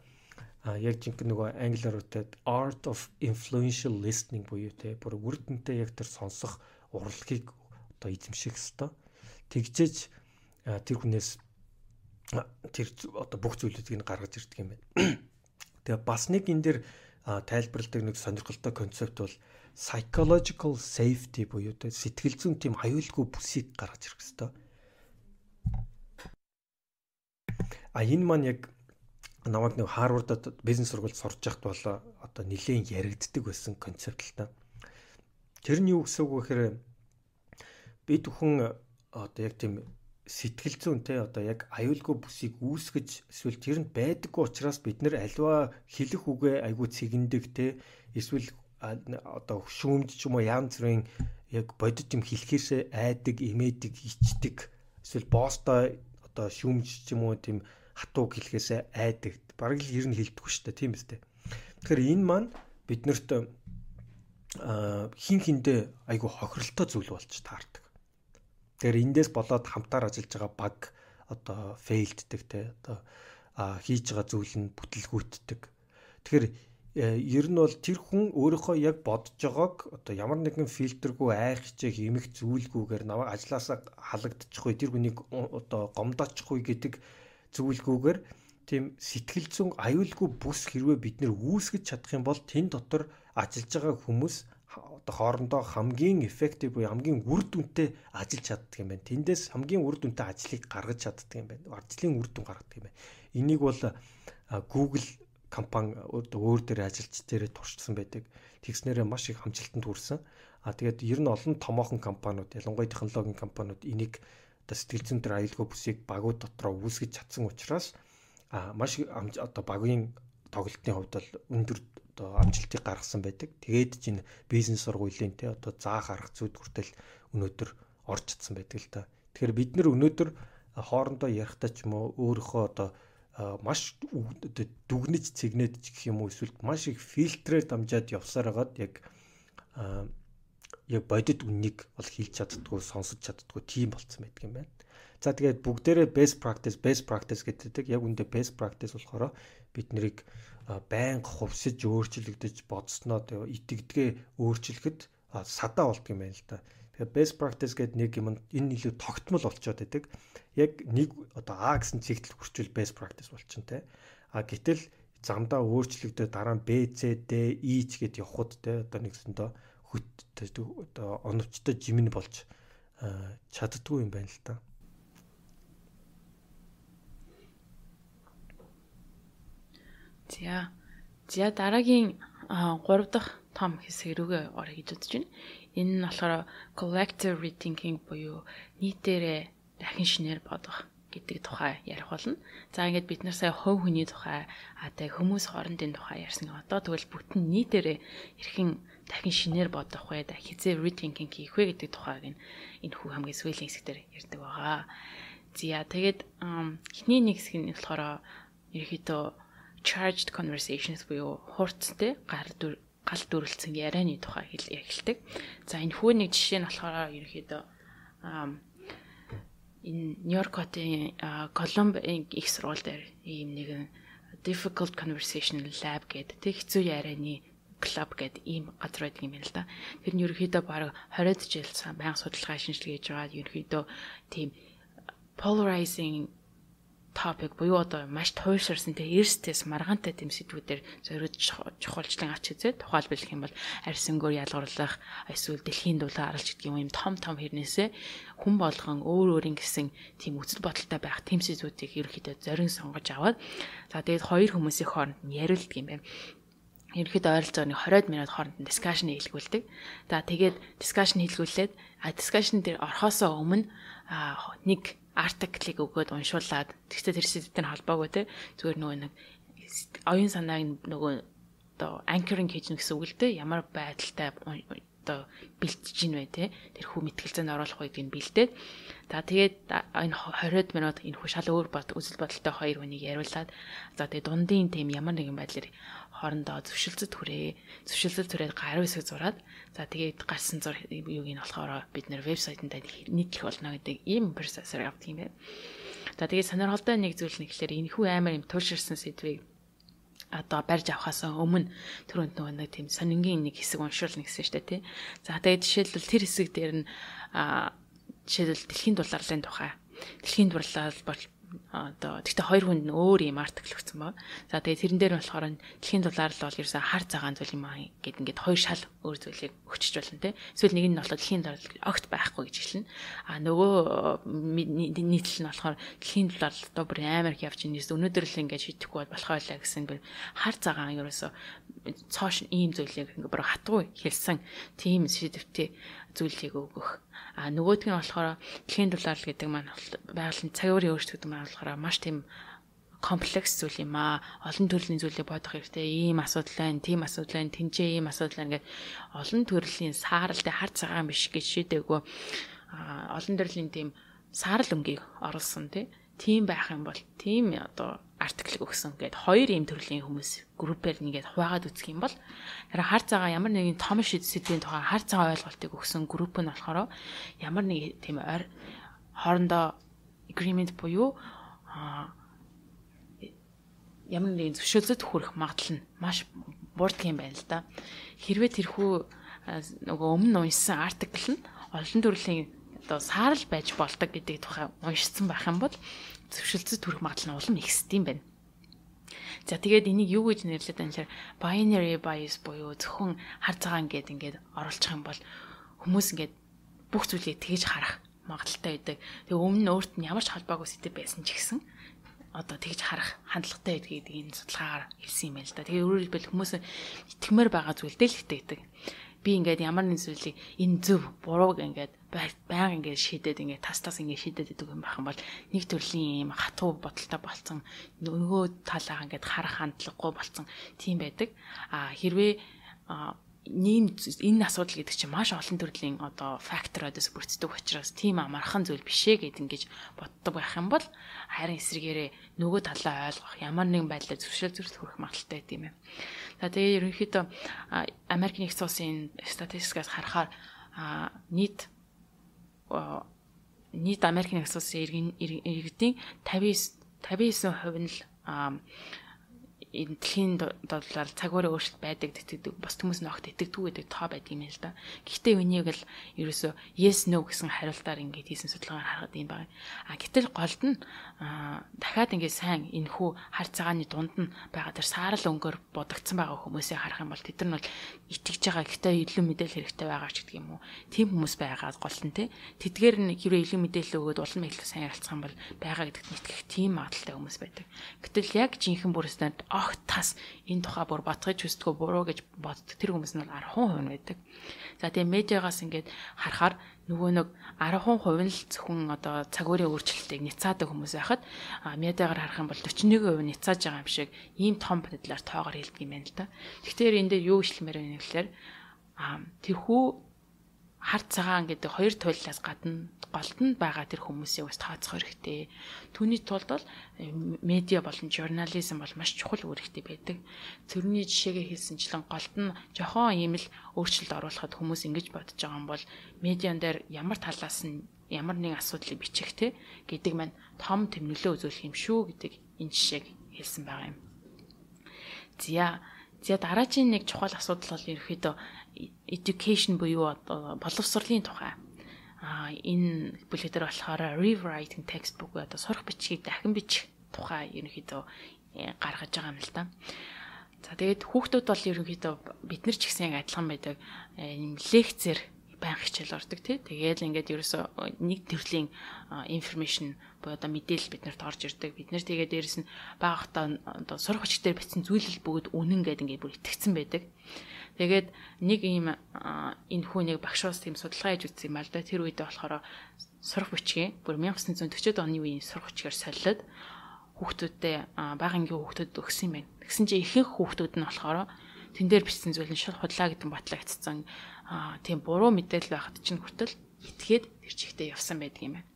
яг жинхэнэ нөгөө англиар үгээд art of influential listening буюу те бүр үрдэнтэй яг тэр сонсох урлагийг одоо эзэмших хэвээр. Тэгжээж тэр хүнээс тэр одоо бүх зүйлүүдийг гаргаж ирдэг юм байна. Тэгээ бас нэг энэ дэр тайлбарладаг нэг сонирхолтой концепт бол psychological safety буюу те сэтгэл зүйн тийм аюулгүй бүсийг гаргаж ирэх хэвээр. Энэ маань яг намайг нэг Харвардад бизнес сургуульд сурч байхад бол одоо нэлээд яригддаг байсан концепт л та. Тэр нь юу гэсэн үг вэ гэхээр бид бүхэн одоо яг тийм сэтгэл зүйн те одоо яг аюулгүй бүсийг үүсгэж эсвэл тэр нь байдаггүй учраас бид нэр аливаа хэлэх үгээ айгүй цэгэндэг те эсвэл одоо шүүмж ч юм уу янз бүрийн яг бодит юм хэлэхээсээ айдаг, имээдэг, ичдэг эсвэл боостой одоо шүүмж ч юм уу тийм хатуу хэлэхээсээ айдаг. Бараг л ер нь хэлдэггүй шүү дээ, тийм үстэй. Тэгэхээр энэ маань биднэрт хин хиндэ айгүй хохиролтой зүйл болж таардаг. Тэгэхээр эндээс болоод хамтаар ажиллаж байгаа баг одоо фейлддэг те одоо хийж байгаа зүйл нь бүтлгүүтдэг. Тэгэхээр ер нь бол тэр хүн өөрийнхөө яг бодож байгааг одоо ямар нэгэн фильтргүй айх хичээх эмх зүйлгүйгээр намайг ажилласаа халагдчихгүй тэр хүнийг одоо гомдоочихгүй гэдэг зүйлгүйгээр тийм сэтгэл зүйн аюулгүй бүс хэрвээ бид нэр үүсгэж чадах юм бол тэн дотор ажиллаж байгаа хүмүүс одоо хоорондоо хамгийн эффектив буюу хамгийн үр дүнтэй ажиллаж чаддаг юм байна. Тэндээс хамгийн үр дүнтэй ажлыг гаргаж чаддаг юм байна. Ажлын үр дүн гаргадаг юм байна. Энийг бол Google компани өөр дээр ажилч дээрээ туршсан байдаг. Тэгснээрээ маш их амжилтанд хүрсэн. Тэгээд ер нь олон томоохон компаниуд, ялангуяа технологийн компаниуд энийг одоо сэтгэл зүйн төр аюулгүй бүсийг багууд дотроо үүсгэж чадсан учраас маш одоо багийн тоглолтын хувьд бол өндөр одоо амжилтыг гаргасан байдаг. Тэгээд чинь бизнес сургуулийн те одоо заах арга зүйд хүртэл өнөөдөр орж чадсан байдаг л та. Тэгэхээр бид нэр өнөөдөр хоорондоо ярихдаа ч юм уу өөрийнхөө одоо маш дүгнэж цэгнэж гэх юм уу эсвэл маш их фильтрээр дамжаад явсаар хагаад яг бодит үннийг бол хэлж чаддгүй, сонсож чаддгүй тийм болцсон байдаг юм байна. За тэгээд бүгдээрээ best practice гэдэг. Яг үндэ best practice болохоор бид нарыг байнга хувьсаж өөрчлөгдөж бодсноо итгэдгээ өөрчлөхөд садаа болдго юм байна л да. Тэгэхээр best practice гэдэг нэг юм энэ илүү тогтмол болчиход байдаг. Яг нэг одоо А гэсэн чиглэл хүрчүүл best practice болчихно те. Гэтэл замдаа өөрчлөгдөж дараа нь Б, С, Д, И ч гэд явхад те одоо нэгсэндээ хөт одоо оновчтой жимэн болж чаддгүй юм байна л да. За дараагийн 3 дахь том хэсэг рүүгээ орё гэж бодож байна. Энэ нь болохоор collective rethinking буюу нийтээрээ дахин шинээр бодох гэдэг тухай ярих болно. За ингээд бид нар сая хувь хүний тухай тэг хүмүүс хоорондын тухай ярьсан. Одоо тэгвэл бүтэн нийтээрээ эрхэн дахин шинээр бодох вэ? Хизээ rethinking хийх вэ гэдэг тухайг энэ хүү хамгийн сүүлийн хэсгээр ярьдаг байгаа. За тэгээд эхний нэг хэсэг нь болохоор ерөөхдөө charged conversations буюу хурцтай гал дүрлцэн ярианы тухай хэлдэг. За энэ хүү нэг жишээ нь болохоор ерөөхдөө энэ Нью-Йоркийн Колумб их сургууль дээр ийм нэгэн difficult conversation lab гэдэг тэг хэцүү ярианы клуб гэдэг ийм газар байдаг юм байна л да. Тэр нь ерөөхдөө баг 20 жил байнга судалгаа шинжилгээ хийж байгаа ерөөхдөө тийм polarizing topic буюу одоо маш туйлширсан тэ эрстэс маргаантай тийм сэдвүүдээр зориуд чухалчлан ач үзээ тухайлбал гэх юм бол арьсангөр ялгарлах эсвэл дэлхийн дулаан аралж гэдэг юм том хэрнээсээ хүн болгон өөрийн гэсэн тийм үзэл бодолтой байх тийм сэдвүүдийг ерөөхдөө зорин сонгож аваад за тэгээд хоёр хүмүүсийн хооронд нь ярилдаг юм байна. Ерөөхдөө ойролцоогны 20 минут хооронд дискшн хийлгүүлдэг. За тэгээд дискшн хийлгүүлээд дискшн дээр орохоосоо өмнө нэг артиклыг өгөөд уншуулад тэгвэл тэр сэдвтэй холбоогүй те зүгээр нөгөө нэг оюун санааг нөгөө одоо anchoring хийж гэсэн үг л дээ. Ямар байдалтай одоо бэлтэж ийн вэ те. Тэр хүү мэтгэлцээнд оруулах үедийг бэлдээд. За тэгээд энэ 20 минут энэ хүү шал өөр үзэл бодолтой хоёр хүнийг яриулаад за тэгээд дундын тийм ямар нэгэн байдлаар хоорондоо зөвшөлтөд түрээд гар үсэг зураад за тэгээд гарсан зур юуг нь болохоор бид нэр вебсайтанд нийтлэх болно гэдэг ийм процессор авдаг юм байна. За тэгээд сонирхолтой нэг зүйл нь гэхээр энэ хүү амар юм туйлширсан сэдвийг одоо барьж авахаас өмнө түрүүнд нөгөө нэг тийм сонингийн нэг хэсэг уншуулна гэсэн шүү дээ тий. За тэгээд жишээлбэл тэр хэсэг дээр нь жишээлбэл дэлхийн дулааллын тухай. Дэлхийн дурлал одоо тэгтээ хоёр хүнд нь өөр юм артикл өгсөн баг. За тэгээд тэрэн дээр болохоор дэлхийн дулаалал бол ерөөсө хар цагаан зүйл юм аа гэд ингээд хоёр шал өөр зүйлийг өгчөж болно тий. Эсвэл нэг нь болохоор дэлхийн дулаалал огт байхгүй гэж хэлнэ. А нөгөө нийтлэл нь болохоор дэлхийн дулаалал одоо бүр амар их явж байгаа. Өнөөдөр л ингээд шидэхгүй болохоо лаа гэсэн бүр хар цагаан ерөөсө цоош ийм зүйлийг ингээд бүр хатгүй хэлсэн тийм шидэвтэй зүйлийг өгөх. А нөгөөдг нь болохоор дэлхийн дулаалал гэдэг маань байгалийн цаг уурын өөрчлөлт маань болохоор маш тийм комплекс зүйл юм аа. Олон төрлийн зүйлийг бодох хэрэгтэй. Ийм асуудал байна, тийм асуудал байна, тэнцээ ийм асуудал байна гэдэг олон төрлийн сааралтай хар цагаан биш гэж шийдээгүй. Олон төрлийн тийм саарал өнгийг оруулсан тийм байх юм бол тийм одоо артикл өгсөн гэд хоёр ийм төрлийн хүмүүс группээр нэгээд хуваагаад үзэх юм бол хар цагаан ямар нэгэн том сэдвийн тухай хар цагаан ойлголтыг өгсөн групп нь болохоор ямар нэг тийм хоорондоо agreement буюу ямар нэгэн зөвшөөрлөд хүрэх магадлал нь маш буурдаг юм байна л да. Хэрвээ тэрхүү нөгөө өмнө уншсан артикл нь олон төрлийн одоо саарал байж болдог гэдэг тухай уншсан байх юм бол зөвшөлтөд хүрэх магадлал нь улам ихсдэг юм байна. За тэгээд энийг юу гэж нэрлэдэг вэ гэхээр binary bias буюу зөвхөн хар цагаан гэдэг ингээд оруулчих юм бол хүмүүс ингээд бүх зүйлийг тэгж харах магадaltaй байдаг. Тэгээ өмнө нь өөрт нь ямар ч холбоогүй сэдв байсан ч гэсэн одоо тэгж харах хандлагатай байдаг энэ судалгаагаар хэлсэн юм байна л да. Тэгээ өөрөөр хэлбэл хүмүүс итгэмээр байгаа зүйлдээ л итгэдэг. Би ингээд ямар нэг зүйлийг энэ зөв бурууг ингээд байнга ингээд шийдээд ингээд тас ингээд шийдээд идэг юм байх юм бол нэг төрлийн юм хатуу бодолтой болцсон нөгөө талаа ингээд харах хандлагагүй болцсон тийм байдаг. Хэрвээ энэ асуудал гэдэг чинь маш олон төрлийн одоо фактороодоос бүрддэг учраас тийм амархан зүйл бишээ гэд ингэж боддог байх юм бол харин эсрэгээрээ нөгөө талаа ойлгох ямар нэгэн байдлаар зөвшөөрөлд хүрэх магадaltaй тийм ээ. За тэгээ ерөнхийдөө Америк нэгдсэн улсын статистикаас харахаар нийт Америк нэгдсэн улсын иргэдийн 59% нь л энэ дэлхийн доллараар цаг уурын өөрчлөлт байдаг гэдэг бас хүмүүс нөхд итгэдэг гэдэг тоо байдаг юм л да. Гэхдээ үнийг л ерөөсөө yes no гэсэн хариултаар ингээд хийсэн судалгаагаар харахад юм байна. Гэтэл голд нь дахиад ингээд сайн энэ хүү хар цагааны дунд нь байгаа тэр саарал өнгөөр будагдсан байгаа хүмүүсээ харах юм бол тэд нар бол итгэж байгаа гэхдээ илүү мэдээлэл хэрэгтэй байгаа ч гэдэг юм уу. Тийм хүмүүс байгаа гол нь тэдгээр нь хэрвээ илүү мэдээлэл өгөөд улам илүү сайн ярилцах юм бол байгаа гэдэгт итгэх тийм магадaltaй хүмүүс байдаг. Гэтэл яг жинхэнэ бүрээсээ тас энэ тухай бүр батгаж хүсдэггүй буруу гэж боддог тэр хүмүүс нь бол 10% байдаг. За тэгээ медиагаас ингээд харахаар нөгөө нэг 10% нь л зөвхөн одоо цаг уурын өөрчлөлтийг няцаадаг хүмүүс байхад медиагаар харах юм бол 41% няцааж байгаа юм шиг ийм том байдлаар тоогоор хэлдэг юм байна л да. Тэгэхээр энэ дээр юу ишлэмээр байна гэхээр тэрхүү хар цагаан гэдэг хоёр туйлаас гадна голд нь байгаа тэр хүмүүсийг бас тооцох хэрэгтэй. Түүний тулд бол медиа болон журнализм бол маш чухал үр хэрэгтэй байдаг. Цэрний жишээгээ хэлсэнчлэн голд нь жохон ийм л өөрчлөлт оруулахад хүмүүс ингэж бодож байгаа юм бол медиан дээр ямар талаас нь ямар нэг асуудлыг бичих гэдэг маань том тэмнэлээ үзүүлэх юм шүү гэдэг энэ жишээг хэлсэн байгаа юм. За дараагийн нэг чухал асуудал бол ерөөхдөө education буюу боловсролын тухай. Энэ бүлэг дээр болохоор rewriting textbook одоо сурах бичгийг дахин бичих тухай ерөөхдөө гаргаж байгаа юм л да. За тэгээд хүүхдүүд бол ерөөхдөө бид нар ч гэсэн яг адилхан байдаг лекцээр байнга хичээл ордог тэгээд ингээд ерөөсөө нэг төрлийн information буюу одоо мэдээлэл биднэрт орж ирдэг. Бид нэр тэгээд дээрэс нь багахтаа одоо сурах хүчтэй бичсэн зүйлэл бүгд үнэн гэдэг ингээд бүр итгэцэн байдаг. Тэгээд нэг ийм энэ хүнийг багшаас тийм судалгаа хийж үзсэн юм байна л да. Тэр үедээ болохоор сурах бичгээ бүр 1940-од оны үеийн сурах хүчгээр солиод хүүхдүүдэд бага ангийн хүүхдүүдэд өгсөн юм байна. Тэгсэн чинь ихэнх хүүхдүүд нь болохоор тэн дээр бичсэн зүйл нь шал худлаа гэдэг батлагдсан тийм буруу мэдээлэл байхад чинь хүртэл итгээд тэр чигтээ явсан байдаг юм байна.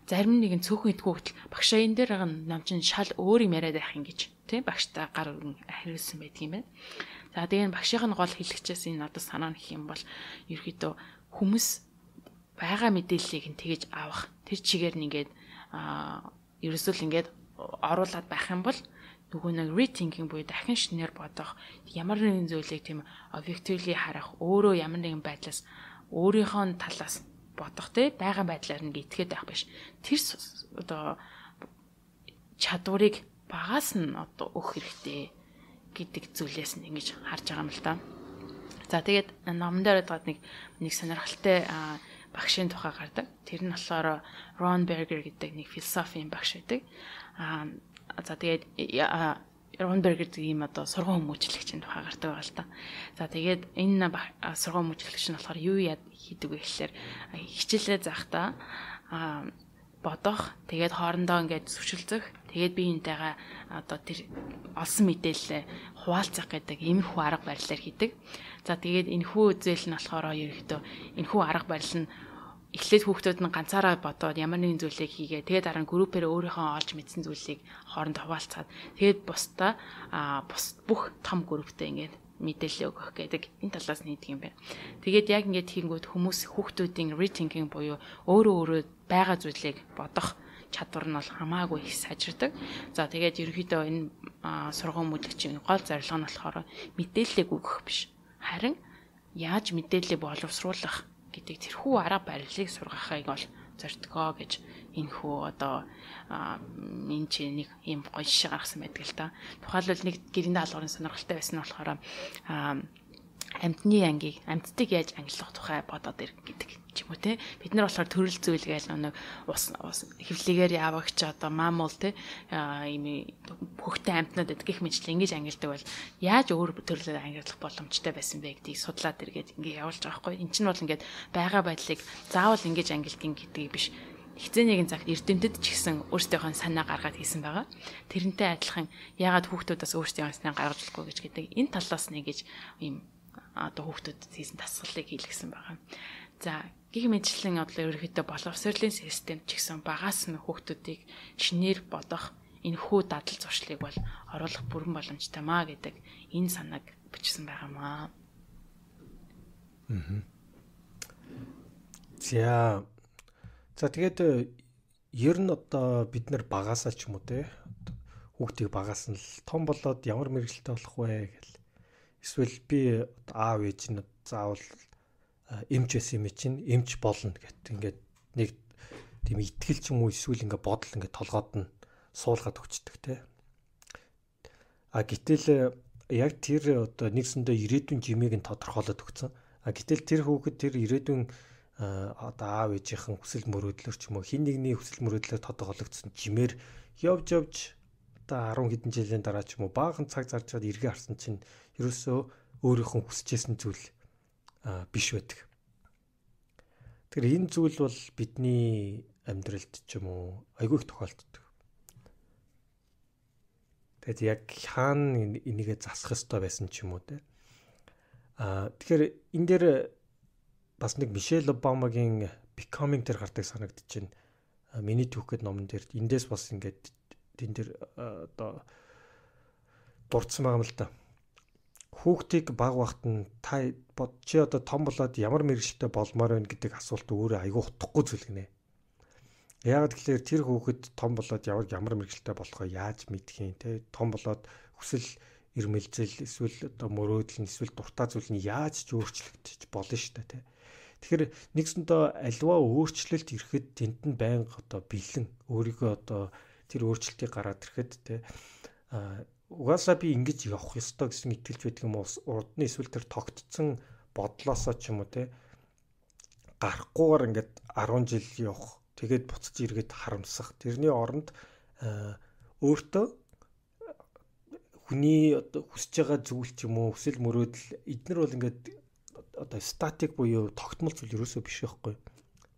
Зарим нэгэн цөөхөн итгүү хөтл багшаа энэ дээр нам чинь шал өөр юм яриад байх юм гэж тийм багштай гар хариулсан байдаг юм байна. За тэгээд багшийн гол хэлэгчээс энэ одоо санаа нэх юм бол ерөөдөө хүмүүс байгаа мэдээллийг нь тэгэж авах тэр чигээр нь ингээд ерөөсөө л ингээд оруулаад байх юм бол нөгөө нэг rethinking буюу дахин шинээр бодох ямар нэгэн зүйлийг тийм objectively харах өөрөө ямар нэгэн байдлаас өөрийнхөө талаас бодох те байгаа байдлаар нь итгээд байх биш. Тэр одоо чадварыг багаас нь одоо өгөх хэрэгтэй гэдэг зүйлээс нь ингэж харж байгаа юм л да. За тэгээд номон дээр байгаа нэг сонирхолтой багшийн тухай гардаг. Тэр нь болохоор Ron Berger гэдэг нэг философийн багш байдаг. За тэгээд Ron Berger гэдэг ийм одоо сургууль хүмүүжлэгчийн тухай гардаг байгаа л да. За тэгээд энэ сургууль хүмүүжлэгч нь болохоор юу хийдэг вэ гэхээр хичээлээ заахтаа бодох, тэгээд хоорондоо ингээд зөвшөлдөх, тэгээд биеинтэйгээ одоо тэр олсон мэдээлэлээ хуваалцах гэдэг иймэрхүү арга барилаар хийдэг. За тэгээд энэхүү үзэл нь болохоор ерөөхдөө энэхүү арга барил нь эхлээд хүүхдүүд нь ганцаараа бодоод ямар нэгэн зүйлийг хийгээ, тэгээд дараа нь группээр өөрийнхөө олж мэдсэн зүйлийг хоорондоо хуваалцаад тэгээд бусдаа бүх том групптэй ингээд мэдээлэл өгөх гэдэг энэ талаас нь хийдэг юм байна. Тэгээд яг ингээд хийнгүүт хүмүүс хүүхдүүдийн rethinking буюу өөрөө байгаа зүйлийг бодох чадвар нь бол хамаагүй их сайжирдаг. За тэгээд ерөнхийдөө энэ сургууль хүмүүжлэгчийн гол зорилго нь болохоор мэдээллийг өгөх биш. Харин яаж мэдээллийг боловсруулах гэдэг тэрхүү арга барилыг сургахыг бол зордгоо гэж энэхүү одоо энэ чинь нэг юм гоё жишээ гаргасан байдаг л да. Тухайлбал нэг гэрийн даалгаврын сонирхолтой байсан нь болохоор амьтны ангийг амьтдыг яаж ангилах тухай бодоод ир гэдэг ч юм уу те. Бид нар болохоор төрөл зүйл гээл нэг ус хэвлэгээр явагч одоо мамул те ийм хөхтэй амьтнууд эдгэх мэтлээ ингэж ангилдаг бол яаж өөр төрлөөр ангиллах боломжтой байсан бэ гэдгийг судлаад иргээд ингэ явуулж байгаа хгүй. Энд чинь бол ингээд байгаа байдлыг заавал ингэж ангилдгийг гэдгийг биш. Хизээ нэгэн цагт эрдэмтэд ч гэсэн өөрсдийнхөө санаа гаргаад хийсэн байгаа. Тэрнтэй адилхан ягаад хүүхдүүдээс өөрсдийнхөө санаа гаргаж болохгүй гэж гэдэг энэ талаас нь гэж ийм одоо хүүхдүүдэд хийсэн дасгалыг хийлгэсэн байгаа. За гих мэтлэн одоо ерөөхдөө боловсролын систем ч гэсэн багаас нь хүүхдүүдийг шинээр бодох энэхүү дадал зуршлыг бол оруулах бүрэн боломжтой маа гэдэг энэ санааг бичсэн байгаамаа. За тэгээд ер нь одоо бид нэр багаасаа ч юм уу те хүүхдийг багаас нь л том болоод ямар мэрэгчлээ болох вэ гэл. Эсвэл би аав ээж нь заавал эмч байсан юм чинь эмч болно гэт. Ингээд нэг тийм итгэл ч юм уу эсвэл ингээд бодол ингээд толгойд нь суулгаад өгчдөг те. Гэтэл яг тэр одоо нэгсэндээ ирээдүйн жимийг нь тодорхойлоод өгсөн. Гэтэл тэр хүүхэд тэр ирээдүйн одоо аав ээжийнхэн хүсэл мөрөөдлөөр ч юм уу хин нэгний хүсэл мөрөөдлөөр тодорхойлогдсон жимээр явж одоо 10 хэдэн жилийн дараа ч юм уу баахан цаг зарж чад эргээ харсан чинь ерөөсөө өөрийнхөө хүсэжсэн зүйл биш байдаг. Тэгэхээр энэ зүйл бол бидний амьдралд ч юм уу айгүй их тохиолддог. Тэгэд яг хаана энийгээ засах ёстой байсан ч юм уу те. Тэгэхээр энэ дээр бас нэг Мишель Обамагийн Becoming дээр гардаг санагдчихэв. Миний түүхэд номон дээр эндээс бас ингээд тэн дээр одоо дурдсан байгаа юм л да. Хүүхдийг баг багт нь чи одоо том болоод ямар мэрэгчлээ болмоор байна гэдэг асуулт өөрөө айгүй утгагүй зүйл гинэ. Яг тэгэхээр тэр хүүхэд том болоод ямар мэрэгчлээ болохоо яаж мэдэх юм те. Том болоод хүсэл эрмэлзэл эсвэл одоо мөрөөдөл эсвэл дуртай зүйл нь яаж ч өөрчлөгдөж болно шүү дээ те. Тэгэхээр нэгсэндээ альва өөрчлөлт ирэхэд тэнд нь байнга одоо бэлэн өөрийгөө одоо тэр өөрчлөлтийг гараад ирэхэд те угаасаа би ингэж явах ёстой гэсэн итгэлж байдаг юм уу урд нь эсвэл тэр тогтцсон бодлоосоо ч юм уу те гарахгүйгээр ингээд 10 жил явах тэгээд буцаж иргэд харамсах тэрний оронд өөртөө хүний одоо хүсэж байгаа зүйл ч юм уу хүсэл мөрөөдөл эднэр бол ингээд одоо статик буюу тогтмол зүйл ерөөсөө биш байхгүй.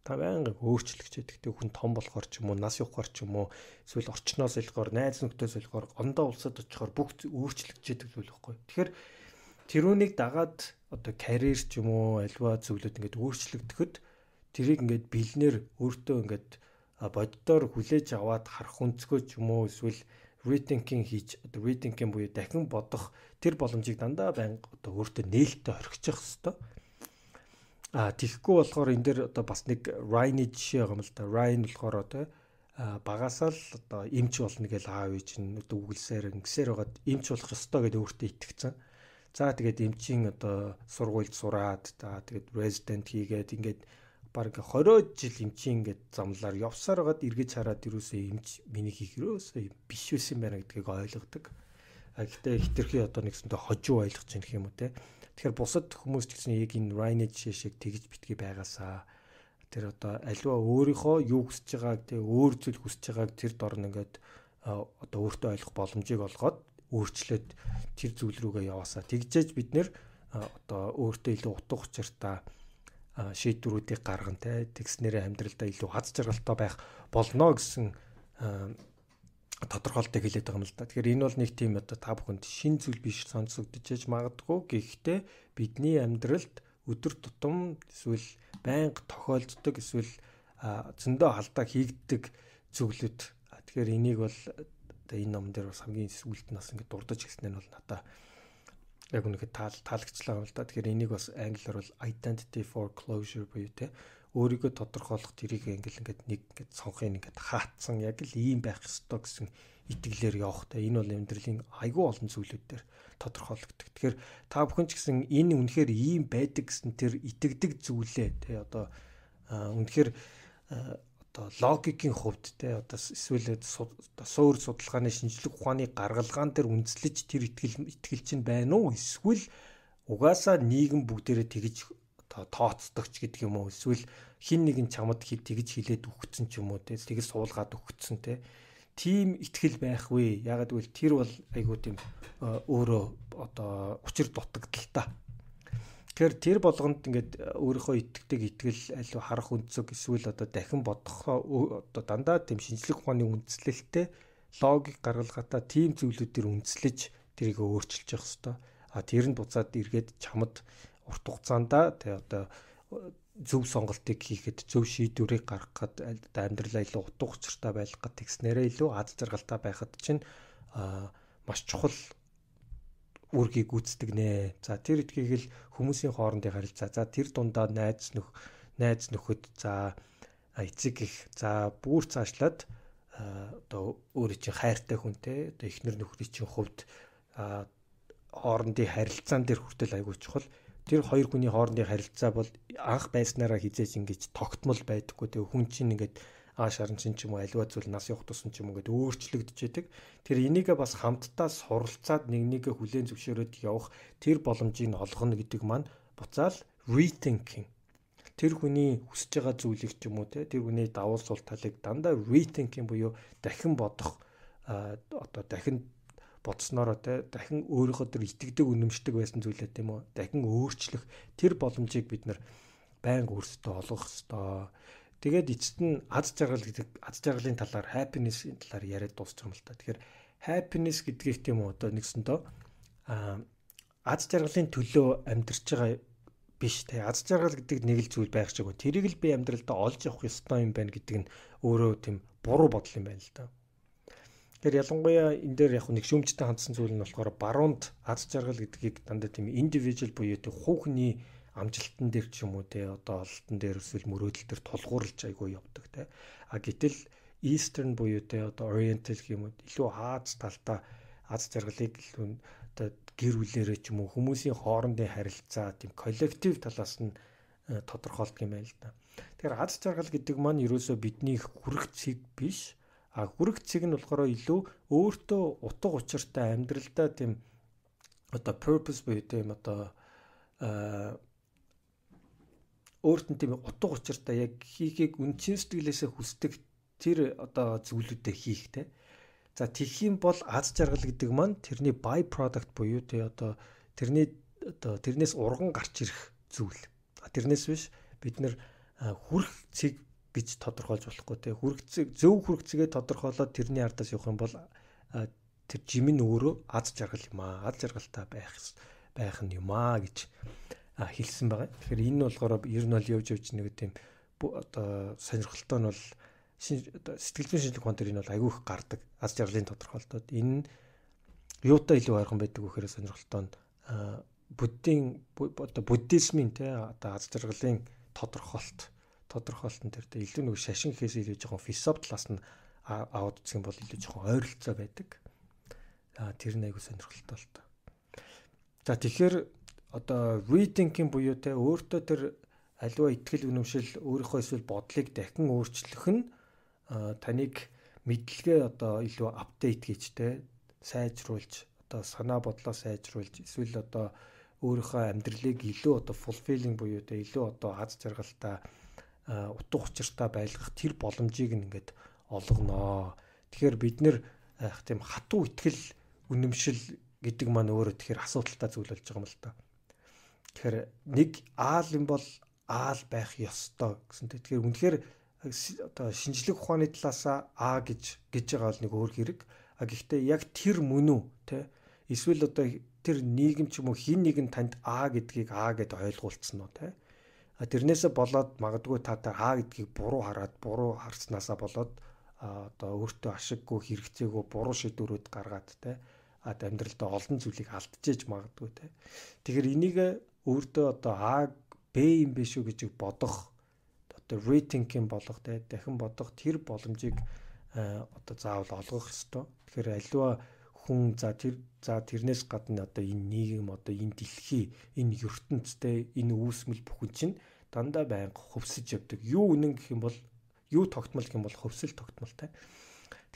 Та байнга өөрчлөгч байдаг. Тэг хүн том болохоор ч юм уу, нас явахаар ч юм уу, эсвэл орчноос илгоор, найз нөхдөс илгоор, ондоо улсад очихоор бүх өөрчлөгч байдаг зүйл байхгүй. Тэгэхээр тэрүүнийг дагаад одоо карьер ч юм уу альва зүйлүүд ингээд өөрчлөгдөхөд тэрийг ингээд бэлнээр өөртөө ингээд боддоор хүлээж аваад харах өнцгөө ч юм уу эсвэл rethinking хийж одоо rethinking буюу дахин бодох тэр боломжийг дандаа байнга одоо өөртөө нээлттэй орхичих хэвээр. Тэгэхгүй болохоор энэ дээр одоо бас нэг Ryan-ы жишээ байгаа юм л да. Ryan болохоор одоо багасаа л одоо эмч болно гэж аав ээж нь одоо үгэлсээр ингэсээр байгаад эмч болох ёстой гэдээ өөртөө итгэцэн. За тэгээд эмчийн одоо сургуульд сураад тэгээд resident хийгээд ингээд баг 20 жил эмчийн ингээд замлаар явсаар байгаад эргэж хараад юусоо эмч миний хийх юусоо биш байсан байна гэдгийг ойлгодог. Гэхдээ хитрхи одоо нэгсэндээ хожуу ойлгож байгаа юм уу те. Тэгэхээр бусад хүмүүс ч гэсэн яг энэ Ryan жишээ шиг тэгж битгий байгаасаа тэр одоо аливаа өөрийнхөө юу хүсэж байгааг те өөр зүйл хүсэж байгааг тэр дорн ингээд одоо өөртөө ойлгох боломжийг олгоод өөрчлөөд тэр зүйл рүүгээ яваасаа тэгжээж бид нэр одоо өөртөө илүү утга учиртай шийдвэрүүдийг гаргана те тэгснээрээ амьдралдаа илүү аз жаргалтай байх болно гэсэн тодорхойлолтыг хэлээд байгаа юм л да. Тэгэхээр энэ бол нэг тийм одоо та бүхэнд шин зүйл биш сонсогдож магадгүй. Гэхдээ бидний амьдралд өдөр тутам эсвэл байнга тохиолддог эсвэл зөндөө алдаа хийгддэг зүйлүүд. Тэгэхээр энийг бол одоо энэ ном дээр бас хамгийн сүүлд нас ингэ дурдж хэлсэн нь бол надаа яг үнэхээр таалагчлаа юм л да. Тэгэхээр энийг бас англиар бол identity foreclosure буюу те өөрийгөө тодорхойлох тэрийг ингээд нэг ингээд сонхын ингээд хаацсан яг л ийм байх ёстой гэсэн итгэлээр явах та энэ бол амьдралын айгүй олон зүйлүүд дээр тодорхойлогддог. Тэгэхээр та бүхэн ч гэсэн энэ үнэхээр ийм байдаг гэсэн тэр итгэдэг зүйлээ те одоо үнэхээр одоо логикийн хувьд те одоо эсвэл суур судалгааны шинжлэх ухааны гаргалгаан дээр үндэслэж тэр итгэл чинь байна уу эсвэл угаасаа нийгэм бүгдээрээ тэгж тооцдогч гэдэг юм уу эсвэл хин нэгэн чамд тэгж хилээд өгцөн ч юм уу те тэгж суулгаад өгцөн те тийм итгэл байх вэ ягаад гэвэл тэр бол айгуу тийм өөрөө одоо учир дутагдaltaа тэгэхээр тэр болгонд ингээд өөрийнхөө итгэдэг итгэл аль харах өнцөг эсвэл одоо дахин бодох одоо дандаа тийм шинжлэх ухааны үндслэлтэй логик гаргалгаатай тийм зүйлүүдээр үндэслэж тэрийг өөрчилж явах хэрэгтэй тэр нь буцаад эргээд чамд урт хугацаанд тэ одоо зөв сонголтыг хийхэд зөв шийдвэрийг гаргахад амьдралаа илүү утга учиртай байлгахад тэгснээрээ илүү аз жаргалтай байхад чинь маш чухал үргийг гүйцэтгэг нэ. За тэр эдгийг л хүмүүсийн хоорондын харилцаа. За тэр дундаа найз нөхөд за эцэг их за бүр цаашлаад одоо өөрийн чинь хайртай хүнтэй одоо эхнэр нөхрийн чинь хувьд хоорондын харилцаан дээр хүртэл айгүй чухал. Тэр хоёр хүний хоорондын харилцаа бол анх байснараа хизээж ингэж тогтмол байдаггүй. Тэгээ хүн чинь ингээд шарн чинь ч юм уу аливаа зүйл нас явах тусам ч юм уу ингээд өөрчлөгдөж яадаг. Тэр энийгээ бас хамтдаа суралцаад нэгнийгээ хүлээн зөвшөөрөөд явах тэр боломжийг олгоно гэдэг маань буцаал rethinking. Тэр хүний хүсэж байгаа зүйлийг ч юм уу те тэр хүний давуу сул талыг дандаа rethinking буюу дахин бодох одоо дахин бодснороо те дахин өөрийнхөө төр итгэдэг үнэмшдэг байсан зүйлээ тийм үү дахин өөрчлөх тэр боломжийг бид нар байнга өөрсдөө олгох ёстой. Тэгээд эцэст нь аз жаргал гэдэг аз жаргалын талаар happiness-ийн талаар яриад дуусах юм л та. Тэгэхээр happiness гэдгийг тийм үү одоо нэгсэндөө аз жаргалын төлөө амьдарч байгаа биш те аз жаргал гэдэг нэг л зүйл байх шиг. Тэрийг л би амьдралдаа олж явах ёстой юм байна гэдэг нь өөрөө тийм буруу бодол юм байна л да. Тэгэхээр ялангуяа энэ дээр яг нэг шүүмжтэй хандсан зүйл нь болохоор баруунд аз жаргал гэдгийг дандаа тийм индивидуал буюу тийм хувийн амжилтан дээр ч юм уу те одоо ололтон дээр эсвэл мөрөөдөл дээр тулгуурлаж айгүй явдаг те. Гэтэл Eastern буюу те одоо Oriental гэх юм уу илүү Аз талдаа аз жаргалыг илүү одоо гэр бүлэрээ ч юм уу хүмүүсийн хоорондын харилцаа тийм коллектив талаас нь тодорхойлдог юм байна л да. Тэгэхээр аз жаргал гэдэг маань ерөөсөө бидний хүрэх цэг биш. Хүрэх цэг нь болохоор илүү өөртөө утга учиртай амьдралдаа тийм одоо purpose буюу тийм одоо өөрт нь тийм утга учиртай яг хийхийг үнчин сэтгэлээсээ хүсдэг тэр одоо зүйлүүдээ хийх те. За тэгэх юм бол аз жаргал гэдэг маань тэрний by product буюу тий одоо тэрний одоо тэрнээс урган гарч ирэх зүйл. Тэрнээс биш бид нэр хүрх цэг гэж тодорхойлж болохгүй тий хүрх цэг зөв хүрх цэгээ тодорхойлоод тэрний ардаас явах юм бол тэр жим нь өөрөө аз жаргал юм аа. Аз жаргалтай байх байх нь юм аа гэж хэлсэн байгаа. Тэгэхээр энэ нь болохоор ер нь бол явж нэг тийм одоо сонирхолтой нь бол сэтгэл зүйн шинжилгээ ухаан дээр энэ бол айгүй их гардаг аз жаргалын тодорхойлолтод. Энэ юутай илүү ойрхон байдаг вэхээр сонирхолтой нь буддизмын те одоо аз жаргалын тодорхойлолтон дээр те илүү нэг шашин гэхээс илүү жоохон философи талаас нь аваад үзэх юм бол илүү жоохон ойролцоо байдаг. Тэр нь айгүй сонирхолтой л та. За тэгэхээр одоо rethinking буюу те өөртөө тэр аливаа ихтгэл үнэмшил өөрийнхөө эсвэл бодлыг дахин өөрчлөх нь таныг мэдлэгээ одоо илүү апдейт хийж те сайжруулж одоо санаа бодлоо сайжруулж эсвэл одоо өөрийнхөө амьдралыг илүү одоо fulfilling буюу те илүү одоо аз жаргалтай утга учиртай байлгах тэр боломжийг ингээд олгоноо. Тэгэхээр бид нэр тийм хатуу ихтгэл үнэмшил гэдэг маань өөрөө тэгэхээр асуудалтай зүйл болж байгаа юм л та. Тэгэхээр нэг аал юм бол аал байх ёстой гэсэн. Тэгэхээр үнэхээр одоо шинжлэх ухааны талаасаа гэж байгаа бол нэг өөр хэрэг. Гэхдээ яг тэр мөн үү те эсвэл одоо тэр нийгэм ч юм уу хин нэг нь танд гэдгийг гэд ойлгуулсан уу те. Тэрнээсээ болоод магадгүй та гэдгийг буруу харснаасаа болоод одоо өөртөө ашиггүй хэрэгцээгүй буруу шийдвэрүүд гаргаад те амьдралдаа олон зүйлийг алдчихэж магадгүй те. Тэгэхээр энийг өөртөө одоо Б юм биш үү гэж бодох одоо rethinking болгох те дахин бодох тэр боломжийг одоо заавал олгох ёстой. Тэгэхээр аливаа хүн тэрнээс гадна одоо энэ нийгэм одоо энэ дэлхий энэ ертөнцтэй энэ үүсмэл бүхэн чинь дандаа байнга хөвсөж явдаг. Юу үнэн гэх юм бол юу тогтмол гэх юм бол хөвсөл тогтмол те.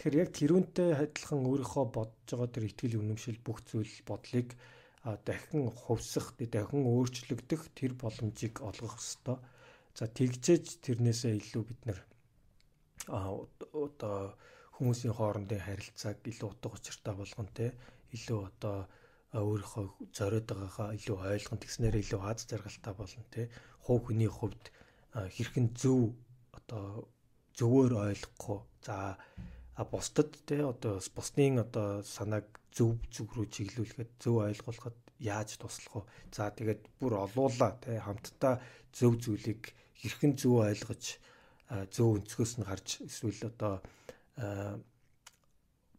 Тэгэхээр яг тэрүүнтэй адилхан өөрийнхөө бодож байгаа тэр ихтгэл үнэмшил бүх зүйл бодлыг дахин хувьсах, дахин өөрчлөгдөх тэр боломжийг олгох ёстой. За тэгжээж тэрнээсээ илүү бид нэр одоо хүмүүсийн хоорондын харилцааг илүү утга учиртай болгон те илүү одоо өөрийнхөө зориод байгаагаа илүү ойлгон тэгснээр илүү аз жаргалтай болно те. Хувь хүний хувьд хэрхэн зөв одоо зөвөр ойлгохгүй. За бусдад те одоо бусдын одоо санааг зөв рүү чиглүүлэхэд зөв ойлгуулахад яаж туслах вэ? За тэгээд бүр олуулаа те хамтдаа зөв зүйлийг хэрхэн зөв ойлгож зөв өнцгөөс нь харж эсвэл одоо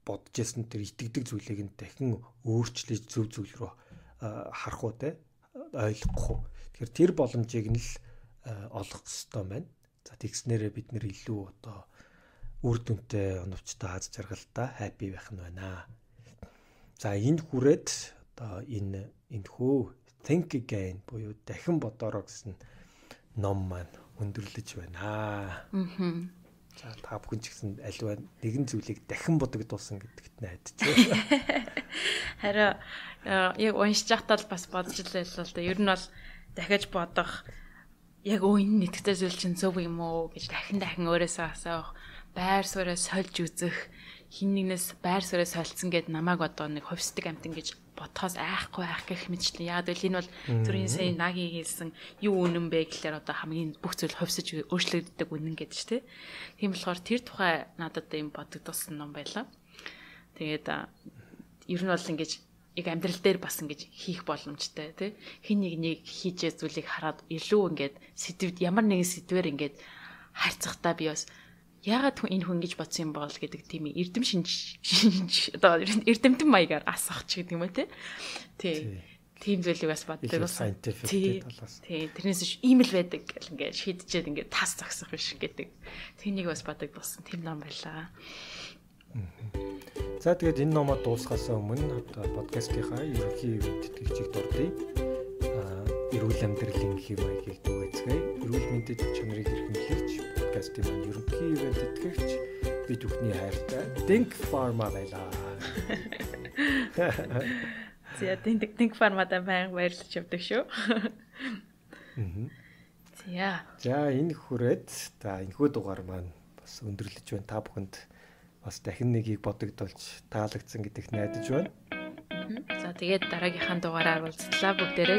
бодож ясна тэр итгэдэг зүйлийг нь дахин өөрчлөж зөв зүйл рүү харах уу те ойлгох уу. Тэгэхээр тэр боломжийг нь л олох хэрэгтэй байна. За тэгснээрээ бид нэр илүү одоо үр дүнтэй оновчтой аз жаргалтай happy байх нь байна. За энэ хүрээд одоо энэхүү Think Again буюу дахин бодороо гэсэн ном маань өндөрлөж байна. За та бүхэн ч гэсэн аливаа нэгэн зүйлийг дахин бодогдуулсан гэдэгт найдаж байна. Харин яг уншиж байхдаа бас бодож байлаа л да. Ер нь бол дахиж бодох яг энэ нэгтэй зүйл чинь зөв юм уу гэж дахин өөрөөсөө асуух, байр сууриа сольж үзэх, хин нэгнээс байр сууриа сольцсон гэд намайг одоо нэг хувьсдаг амтан гэж бодхоос айхгүй гэх мэтчлээ. Яг л энэ бол түрийн сая нагийн хэлсэн юу үнэн бэ гэхээр одоо хамгийн бүх зүйл хувьсаж өөрчлөгддөг үнэн гэдэг ч тийм болохоор тэр тухай надад юм бодогдсон ном байлаа. Тэгээд ер нь бол ингэж яг амьдрал дээр бас ингэж хийх боломжтой тий. Хин нэг хийжээ зүйлийг хараад илүү ингэж сэдвд ямар нэгэн сэдвэр ингэж харьцахтаа би бас яагаад энэ хүн ингэж бодсон юм бол гэдэг тийм эрдэм шинж одоо эрдэмтэн маягаар асах ч гэдэг юм уу тий. Тийм зүйлийг бас боддог болсон. Тий. Тэрнээс ийм л байдаг гэл ингэж шийдчихэд ингэж тас зогсох биш гэдэг. Тэнийг бас бодогдсон тийм ном байлаа. За тэгээд энэ номоо дуусгахаас өмнө одоо подкастынхаа ерөнхий ивент тэтгэгчийг дурдъя. Эрүүл амьдралын хэм маягийг дүүцгээе. Эрүүл мэндэд чанарыг хэрхэмлэгч подкастын маань ерөнхий ивент тэтгэгч бид бүхний хайртай Think Pharma байлаа. За Think Pharma-да баярлаж явдаг шүү. За энэ хүрээд энэхүү дугаар маань бас өндөрлөж байна. Та бүхэнд бас дахин нэгийг бодогдуулж таалагдсан гэдэгт найдаж байна. За тэгээд дараагийнхаа дугаараар уулзлаа бүгдээрээ.